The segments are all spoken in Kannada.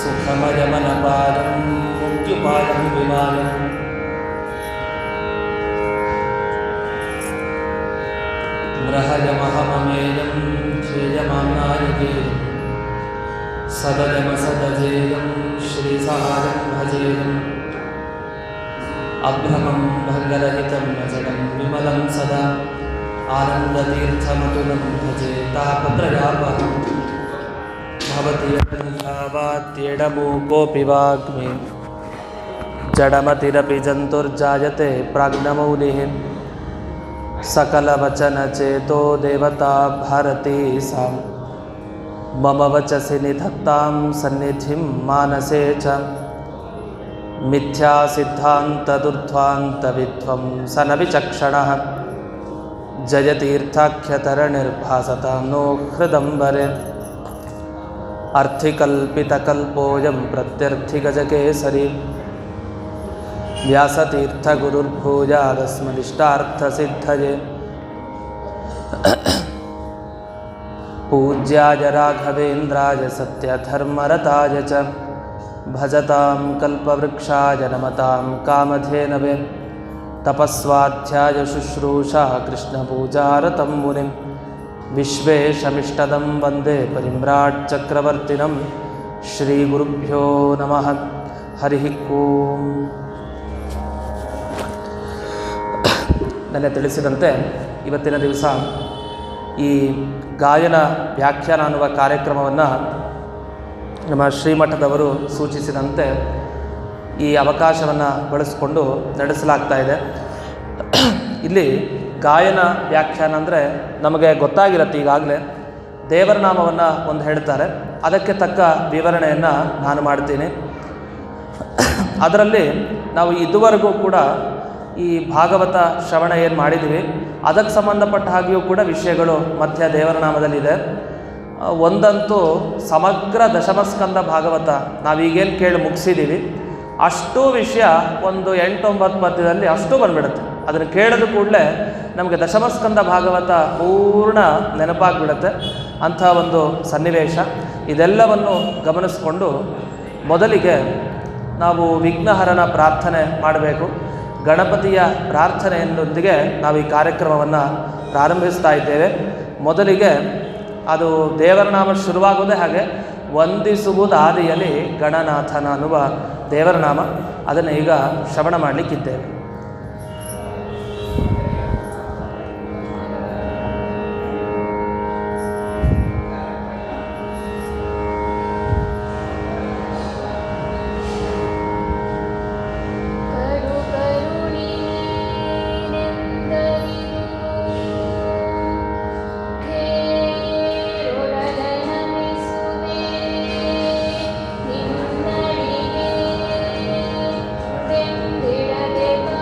सुखमयमनपादं मुक्त्युपादं विमानं ग्रहयमहममेदं ध्येयमाम्नायकेयं सदयमसदजेयं श्रीसहायं भजेयम् अभ्रमं भङ्गरहितं अजडं विमलं सदा आनन्दतीर्थमतुलं भजे तापत्रयापहं भवति यदनुभावात्येडमूकोऽपि वाग्मे जडमतिरपि जन्तुर्जायते प्राज्ञमौलिः सकलवचनचेतो देवता भारती सा मम वचसि निधत्तां सन्निधिं मानसे च मिथ्यासिद्धान्तदुर्ध्वान्तविध्वंसनविचक्षणः जयतीर्थाख्यतरनिर्भासतां नो हृदम्बरे अर्थिकल्पितकल्पोऽयं प्रत्यर्थिगजकेसरी व्यासतीर्थगुरुर्भूयादस्मदिष्टार्थसिद्धये पूज्याय राघवेन्द्राय सत्यधर्मरताय च भजतां कल्पवृक्षाय नमतां कामधेनवे तपस्वाध्याय शुश्रूषा कृष्णपूजारतं मुनिं विश्वेशमिष्टदं वन्दे परिम्राट् चक्रवर्तिनं श्रीगुरुभ्यो नमः हरिः ओम्। ನೆನ್ನೆ ತಿಳಿಸಿದಂತೆ ಇವತ್ತಿನ ದಿವಸ ಈ ಗಾಯನ ವ್ಯಾಖ್ಯಾನ ಅನ್ನುವ ಕಾರ್ಯಕ್ರಮವನ್ನು ನಮ್ಮ ಶ್ರೀಮಠದವರು ಸೂಚಿಸಿದಂತೆ ಈ ಅವಕಾಶವನ್ನು ಬಳಸಿಕೊಂಡು ನಡೆಸಲಾಗ್ತಾ ಇದೆ. ಇಲ್ಲಿ ಗಾಯನ ವ್ಯಾಖ್ಯಾನ ಅಂದರೆ ನಮಗೆ ಗೊತ್ತಾಗಿರುತ್ತೆ, ಈಗಾಗಲೇ ದೇವರ ನಾಮವನ್ನು ಒಂದು ಹೇಳ್ತಾರೆ, ಅದಕ್ಕೆ ತಕ್ಕ ವಿವರಣೆಯನ್ನು ನಾನು ಮಾಡ್ತೀನಿ. ಅದರಲ್ಲಿ ನಾವು ಇದುವರೆಗೂ ಕೂಡ ಈ ಭಾಗವತ ಶ್ರವಣ ಏನು ಮಾಡಿದ್ದೀವಿ ಅದಕ್ಕೆ ಸಂಬಂಧಪಟ್ಟ ಹಾಗೆಯೂ ಕೂಡ ವಿಷಯಗಳು ಮಧ್ಯ ದೇವರ ನಾಮದಲ್ಲಿದೆ. ಒಂದಂತೂ ಸಮಗ್ರ ದಶಮಸ್ಕಂದ ಭಾಗವತ ನಾವೀಗೇನು ಕೇಳಿ ಮುಗಿಸಿದ್ದೀವಿ ಅಷ್ಟೂ ವಿಷಯ ಒಂದು 8-9 ಪದ್ಯದಲ್ಲಿ ಅಷ್ಟೂ ಬಂದುಬಿಡುತ್ತೆ. ಅದನ್ನು ಕೇಳಿದ ಕೂಡಲೇ ನಮಗೆ ದಶಮಸ್ಕಂದ ಭಾಗವತ ಪೂರ್ಣ ನೆನಪಾಗಿಬಿಡುತ್ತೆ. ಅಂಥ ಒಂದು ಸನ್ನಿವೇಶ. ಇದೆಲ್ಲವನ್ನು ಗಮನಿಸ್ಕೊಂಡು ಮೊದಲಿಗೆ ನಾವು ವಿಘ್ನಹರನ ಪ್ರಾರ್ಥನೆ ಮಾಡಬೇಕು. ಗಣಪತಿಯ ಪ್ರಾರ್ಥನೆಯೊಂದಿಗೆ ನಾವು ಈ ಕಾರ್ಯಕ್ರಮವನ್ನು ಪ್ರಾರಂಭಿಸ್ತಾ ಇದ್ದೇವೆ. ಮೊದಲಿಗೆ ಅದು ದೇವರ ನಾಮ ಶುರುವಾಗೋದೇ ಹಾಗೆ, ವಂದಿಸುವುದಾದಿಯಲ್ಲಿ ಗಣನಾಥನ ಅನ್ನುವ ದೇವರ ನಾಮ. ಅದನ್ನು ಈಗ ಶ್ರವಣ ಮಾಡಲಿಕ್ಕಿದ್ದೇವೆ. ಿಡದೆ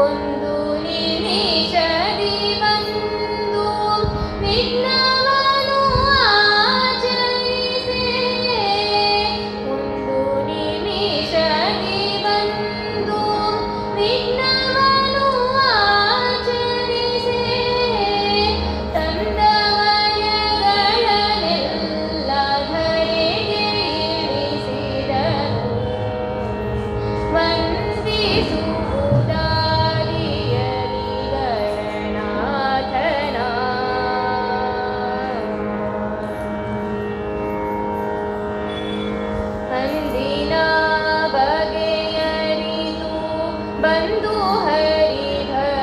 ಒಂದು ನಿಮಿಷದಿ ಬಂದು ವಿಘ್ನವನ್ನು ಆಚರಿಸೆ. ಒಂದು ನಿಮಿಷದಿ ಬಂದು ವಿಘ್ನವನ್ನು ಆಚರಿಸೆ. ತಂದ ವರಗಳನ್ನೆಲ್ಲ ಧರೆಗೆ ಇಳಿಸಿದನು. ವಂದಿಸುವುದಾದಿಯಲಿ ಗಣನಾಥನ. ಅಂದಿನ ಬಗೆಯರಿತು ಬಂದು ಹರಿಧರ್ಮಜಗೆ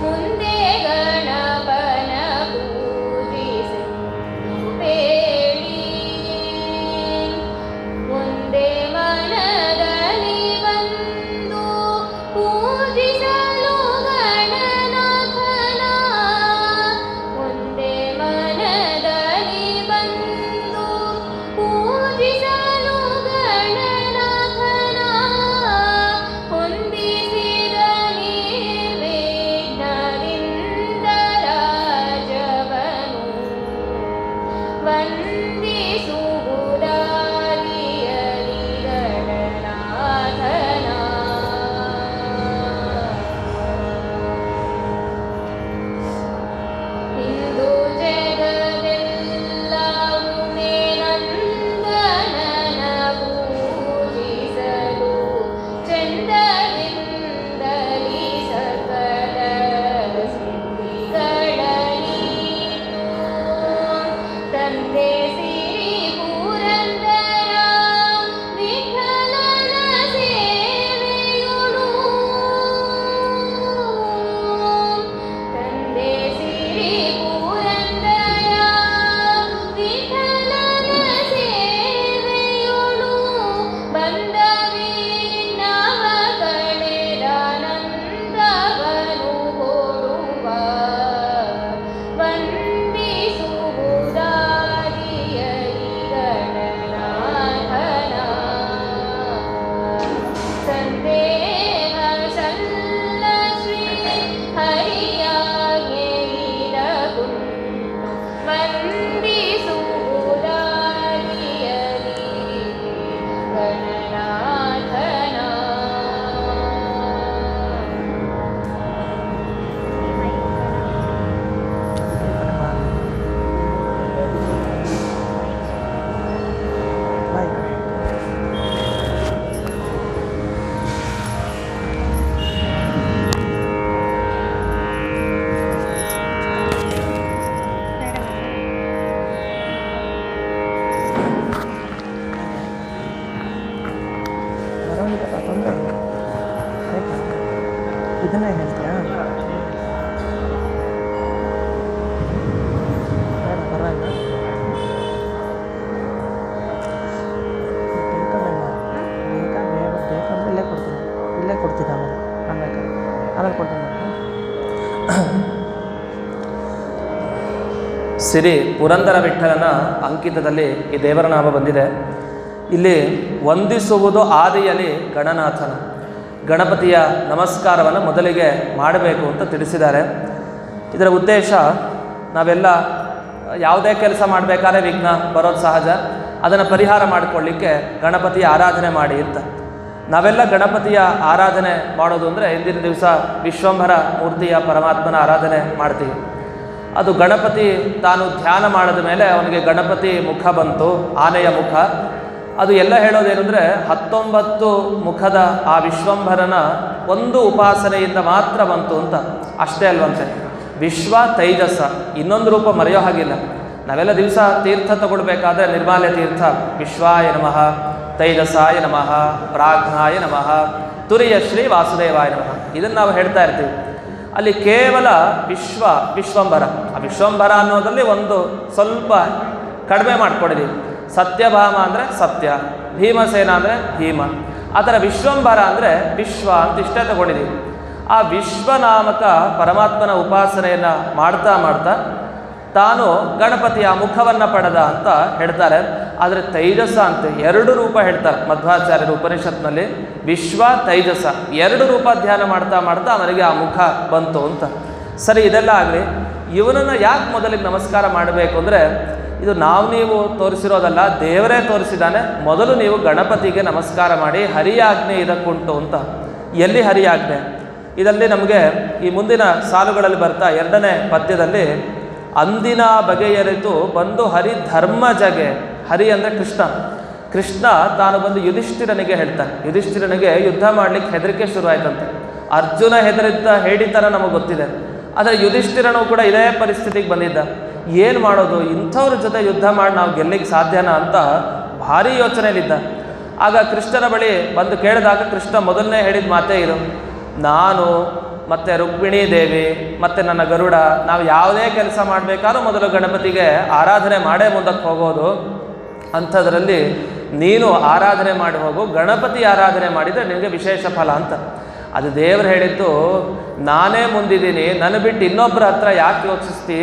ಮುಂದೆ ಗಣಪನ ಪೂಜಿಸೆಂದು ಬೇಡಿ. ಮುಂದೆ ಮನದಲ್ಲಿ ಬಂದು ಪೂಜಿಸಲು ಗಣನಾಥನ. ಮುಂದೆ ಮನದಲ್ಲಿ ಬಂದು ಪೂಜಿಸಲು ಗಣನಾಥನ. ಹೊಂದಿಸಿದ ನಿರ್ವಿಘ್ನದಿಂದ ರಾಜವನು. ವಂದಿಸುವುದಾದಿಯಲಿ ಗಣನಾಥನ. ಇಂದು ಜಗವೆಲ್ಲವೂ ನಂದನನ ಪೂಜಿಸಲು ಚಂದದಿಂದಲಿ ಸಕಲ ಸಿದ್ಧಿಗಳನೀತು. ತಂದೆ ಸಿರಿ ಪುರಂದರ ವಿಠಲನ ಸೇವೆಯುಳು. ತಂದೆ ಸಿರಿ ಪುರಂದರ ವಿಠಲನ ಸೇವೆಯುಳು. ಬಂದ ವಿಘ್ನವ ಕಳೆದಾನಂದವನು ಕೊಡುವ. ವಂದಿಸುವುದಾದಿಯಲಿ ಗಣನಾಥನ. ಸಂದೇಹ ಸಲ್ಲ ಶ್ರೀ ಹರಿಯಾಜ್ಞೆಯಿರಗುಂಟು. ವಂದಿಸುವುದಾದಿಯಲಿ ಗಣನಾಥನ. ಇದನ್ನೇ ಹೇಳ್ತೀಯಾ? ಪರವಾಗಿಲ್ಲ. ಬೇಕಂದ್ರೆ ಇಲ್ಲೇ ಕೊಡ್ತೀನಿ. ಇಲ್ಲೇ ಕೊಡ್ತೀನಿ ಆಮೇಲೆ ಕೊಡ್ತೀನಿ. ಸಿರಿ ಪುರಂದರ ವಿಠಲನ ಅಂಕಿತದಲ್ಲಿ ಈ ದೇವರ ನಾಮ ಬಂದಿದೆ. ಇಲ್ಲಿ ವಂದಿಸುವುದು ಆದಿಯಲ್ಲಿ ಗಣನಾಥನ. ಗಣಪತಿಯ ನಮಸ್ಕಾರವನ್ನು ಮೊದಲಿಗೆ ಮಾಡಬೇಕು ಅಂತ ತಿಳಿಸಿದ್ದಾರೆ. ಇದರ ಉದ್ದೇಶ, ನಾವೆಲ್ಲ ಯಾವುದೇ ಕೆಲಸ ಮಾಡಬೇಕಾದ್ರೆ ವಿಘ್ನ ಬರೋದು ಸಹಜ. ಅದನ್ನು ಪರಿಹಾರ ಮಾಡಿಕೊಳ್ಳಿಕ್ಕೆ ಗಣಪತಿಯ ಆರಾಧನೆ ಮಾಡಿ ಅಂತ. ನಾವೆಲ್ಲ ಗಣಪತಿಯ ಆರಾಧನೆ ಮಾಡೋದು ಅಂದರೆ ಇಂದಿನ ದಿವಸ ವಿಶ್ವಂಭರ ಮೂರ್ತಿಯ ಪರಮಾತ್ಮನ ಆರಾಧನೆ ಮಾಡ್ತೀವಿ. ಅದು ಗಣಪತಿ ತಾನು ಧ್ಯಾನ ಮಾಡಿದ ಮೇಲೆ ಅವನಿಗೆ ಗಣಪತಿ ಮುಖ ಬಂತು, ಆನೆಯ ಮುಖ. ಅದು ಎಲ್ಲ ಹೇಳೋದೇನು ಅಂದರೆ 19 ಮುಖದ ಆ ವಿಶ್ವಂಭರನ ಒಂದು ಉಪಾಸನೆಯಿಂದ ಮಾತ್ರ ಬಂತು ಅಂತ. ಅಷ್ಟೇ ಅಲ್ವಂತೆ. ವಿಶ್ವ ತೈಜಸ, ಇನ್ನೊಂದು ರೂಪ ಮರೆಯೋ ಹಾಗಿಲ್ಲ. ನಾವೆಲ್ಲ ದಿವಸ ತೀರ್ಥ ತಗೊಳ್ಬೇಕಾದ್ರೆ ನಿರ್ಮಾಲ್ಯ ತೀರ್ಥ, ವಿಶ್ವಾಯ ನಮಃ, ತೈಜಸಾಯ ನಮಃ, ಪ್ರಾಜ್ಞಾಯ ನಮಃ, ತುರಿಯ ಶ್ರೀ ವಾಸುದೇವಾಯ ನಮಃ, ಇದನ್ನು ನಾವು ಹೇಳ್ತಾ ಇರ್ತೀವಿ. ಅಲ್ಲಿ ಕೇವಲ ವಿಶ್ವಂಭರ. ಆ ವಿಶ್ವಂಭರ ಅನ್ನೋದ್ರಲ್ಲಿ ಒಂದು ಸ್ವಲ್ಪ ಕಡಿಮೆ ಮಾಡ್ಕೊಂಡಿದ್ದೀವಿ. ಸತ್ಯಭಾಮ ಅಂದರೆ ಸತ್ಯ, ಭೀಮಸೇನ ಅಂದರೆ ಭೀಮ. ಆ ಥರ ವಿಶ್ವಂಭರ ಅಂದರೆ ವಿಶ್ವ ಅಂತ ಇಷ್ಟೇ ತಗೊಂಡಿದ್ದೀವಿ. ಆ ವಿಶ್ವನಾಮಕ ಪರಮಾತ್ಮನ ಉಪಾಸನೆಯನ್ನು ಮಾಡ್ತಾ ಮಾಡ್ತಾ ತಾನು ಗಣಪತಿಯ ಮುಖವನ್ನು ಪಡೆದ ಅಂತ ಹೇಳ್ತಾರೆ. ಆದರೆ ತೈಜಸ ಅಂತೆ 2 ರೂಪ ಹೇಳ್ತಾರೆ ಮಧ್ವಾಚಾರ್ಯರು ಉಪನಿಷತ್ನಲ್ಲಿ. ವಿಶ್ವ ತೈಜಸ 2 ರೂಪ ಧ್ಯಾನ ಮಾಡ್ತಾ ಮಾಡ್ತಾ ಅವನಿಗೆ ಆ ಮುಖ ಬಂತು ಅಂತ. ಸರಿ, ಇದೆಲ್ಲ ಆಗಲಿ, ಇವನನ್ನು ಯಾಕೆ ಮೊದಲಿಗೆ ನಮಸ್ಕಾರ ಮಾಡಬೇಕು ಅಂದರೆ, ಇದು ನೀವು ತೋರಿಸಿರೋದಲ್ಲ, ದೇವರೇ ತೋರಿಸಿದ್ದಾನೆ. ಮೊದಲು ನೀವು ಗಣಪತಿಗೆ ನಮಸ್ಕಾರ ಮಾಡಿ, ಹರಿಯಾಜ್ಞೆ ಇದಕ್ಕುಂಟು ಅಂತ. ಎಲ್ಲಿ ಹರಿಯಾಜ್ಞೆ? ಇದರಲ್ಲಿ ನಮಗೆ ಈ ಮುಂದಿನ ಸಾಲುಗಳಲ್ಲಿ ಬರ್ತಾ 2ನೇ ಪದ್ಯದಲ್ಲಿ ಅಂದಿನ ಬಗೆಯರಿತು ಬಂದು ಹರಿ ಧರ್ಮ ಜಗೆ. ಹರಿ ಅಂದರೆ ಕೃಷ್ಣ. ಕೃಷ್ಣ ತಾನು ಬಂದು ಯುಧಿಷ್ಠಿರನಿಗೆ ಹೇಳ್ತಾನೆ. ಯುಧಿಷ್ಠಿರನಿಗೆ ಯುದ್ಧ ಮಾಡಲಿಕ್ಕೆ ಹೆದರಿಕೆ ಶುರುವಾಯ್ತಂತೆ. ಅರ್ಜುನ ಹೆದರಿದ್ದ ಹೇಳಿತನ ನಮಗೆ ಗೊತ್ತಿದೆ. ಆದರೆ ಯುಧಿಷ್ಠಿರನು ಕೂಡ ಇದೇ ಪರಿಸ್ಥಿತಿಗೆ ಬಂದಿದ್ದ. ಏನು ಮಾಡೋದು, ಇಂಥವ್ರ ಜೊತೆ ಯುದ್ಧ ಮಾಡಿ ನಾವು ಗೆಲ್ಲಿಕ್ಕೆ ಸಾಧ್ಯನಾ ಅಂತ ಭಾರಿ ಯೋಚನೆಯಲ್ಲಿದ್ದ. ಆಗ ಕೃಷ್ಣನ ಬಳಿ ಬಂದು ಕೇಳಿದಾಗ ಕೃಷ್ಣ ಮೊದಲನೇ ಹೇಳಿದ ಮಾತೇ ಇದು: ನಾನು ಮತ್ತು ರುಕ್ಮಿಣೀ ದೇವಿ ಮತ್ತು ನನ್ನ ಗರುಡ ನಾವು ಯಾವುದೇ ಕೆಲಸ ಮಾಡಬೇಕಾದ್ರೂ ಮೊದಲು ಗಣಪತಿಗೆ ಆರಾಧನೆ ಮಾಡೇ ಮುಂದಕ್ಕೆ ಹೋಗೋದು. ಅಂಥದ್ರಲ್ಲಿ ನೀನು ಆರಾಧನೆ ಮಾಡಿ ಹೋಗು, ಗಣಪತಿ ಆರಾಧನೆ ಮಾಡಿದರೆ ನಿನಗೆ ವಿಶೇಷ ಫಲ ಅಂತ. ಅದು ದೇವರು ಹೇಳಿದ್ದು. ನಾನೇ ಮುಂದಿದ್ದೀನಿ, ನನ್ನ ಬಿಟ್ಟು ಇನ್ನೊಬ್ಬರ ಹತ್ರ ಯಾಕೆ ಯೋಚಿಸ್ತಿ,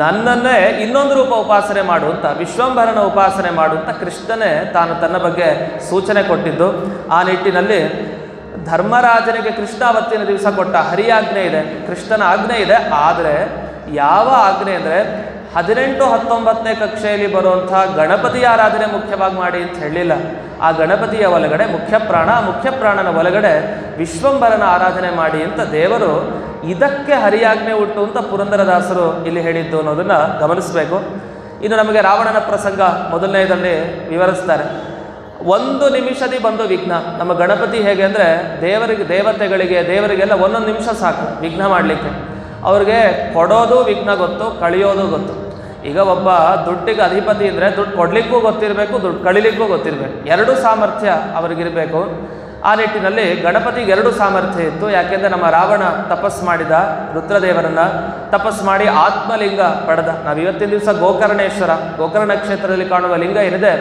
ನನ್ನನ್ನೇ ಇನ್ನೊಂದು ರೂಪ ಉಪಾಸನೆ ಮಾಡು ಅಂತ, ವಿಶ್ವಂಭರನ ಉಪಾಸನೆ ಮಾಡು ಅಂತ ಕೃಷ್ಣನೇ ತಾನು ತನ್ನ ಬಗ್ಗೆ ಸೂಚನೆ ಕೊಟ್ಟಿದ್ದು. ಆ ನಿಟ್ಟಿನಲ್ಲಿ ಧರ್ಮರಾಜನಿಗೆ ಕೃಷ್ಣ ಅವತ್ತಿನ ದಿವಸ ಕೊಟ್ಟ ಹರಿಯಾಜ್ಞೆ ಇದೆ, ಕೃಷ್ಣನ ಆಜ್ಞೆ ಇದೆ. ಆದರೆ ಯಾವ ಆಜ್ಞೆ ಅಂದರೆ 18-19ನೇ ಕಕ್ಷೆಯಲ್ಲಿ ಬರುವಂಥ ಗಣಪತಿ ಆರಾಧನೆ ಮುಖ್ಯವಾಗಿ ಮಾಡಿ ಅಂತ ಹೇಳಲಿಲ್ಲ. ಆ ಗಣಪತಿಯ ಒಳಗಡೆ ಮುಖ್ಯ ಪ್ರಾಣನ ಒಳಗಡೆ ವಿಶ್ವಂಭರನ ಆರಾಧನೆ ಮಾಡಿ ಅಂತ ದೇವರು ಇದಕ್ಕೆ ಹರಿಯಾಜ್ಞೆ ಉಂಟು ಅಂತ ಪುರಂದರದಾಸರು ಇಲ್ಲಿ ಹೇಳಿದ್ದು ಅನ್ನೋದನ್ನು ಗಮನಿಸಬೇಕು. ಇನ್ನು ನಮಗೆ ರಾವಣನ ಪ್ರಸಂಗ ಮೊದಲನೇದಲ್ಲಿ ವಿವರಿಸ್ತಾರೆ. 1 ನಿಮಿಷದಿ ಬಂದು ವಿಘ್ನ. ನಮ್ಮ ಗಣಪತಿ ಹೇಗೆ ಅಂದರೆ ದೇವರಿಗೆಲ್ಲ 1 ನಿಮಿಷ ಸಾಕು ವಿಘ್ನ ಮಾಡಲಿಕ್ಕೆ. ಅವ್ರಿಗೆ ಕೊಡೋದು ವಿಘ್ನ ಗೊತ್ತು, ಕಳಿಯೋದು ಗೊತ್ತು. ಈಗ ಒಬ್ಬ ದುಡ್ಡಿಗೆ ಅಧಿಪತಿ ಅಂದರೆ ದುಡ್ಡು ಕೊಡಲಿಕ್ಕೂ ಗೊತ್ತಿರಬೇಕು, ದುಡ್ಡು ಕಳಿಲಿಕ್ಕೂ ಗೊತ್ತಿರಬೇಕು. 2 ಸಾಮರ್ಥ್ಯ ಅವ್ರಿಗಿರಬೇಕು. ಆ ನಿಟ್ಟಿನಲ್ಲಿ ಗಣಪತಿಗೆ 2 ಸಾಮರ್ಥ್ಯ ಇತ್ತು. ಯಾಕೆಂದರೆ ನಮ್ಮ ರಾವಣ ತಪಸ್ಸು ಮಾಡಿದ, ರುದ್ರದೇವರನ್ನು ತಪಸ್ಸು ಮಾಡಿ ಆತ್ಮಲಿಂಗ ಪಡೆದ. ನಾವು ಇವತ್ತಿನ ದಿವಸ ಗೋಕರ್ಣ ಕ್ಷೇತ್ರದಲ್ಲಿ ಕಾಣುವ ಲಿಂಗ ಏನಿದೆ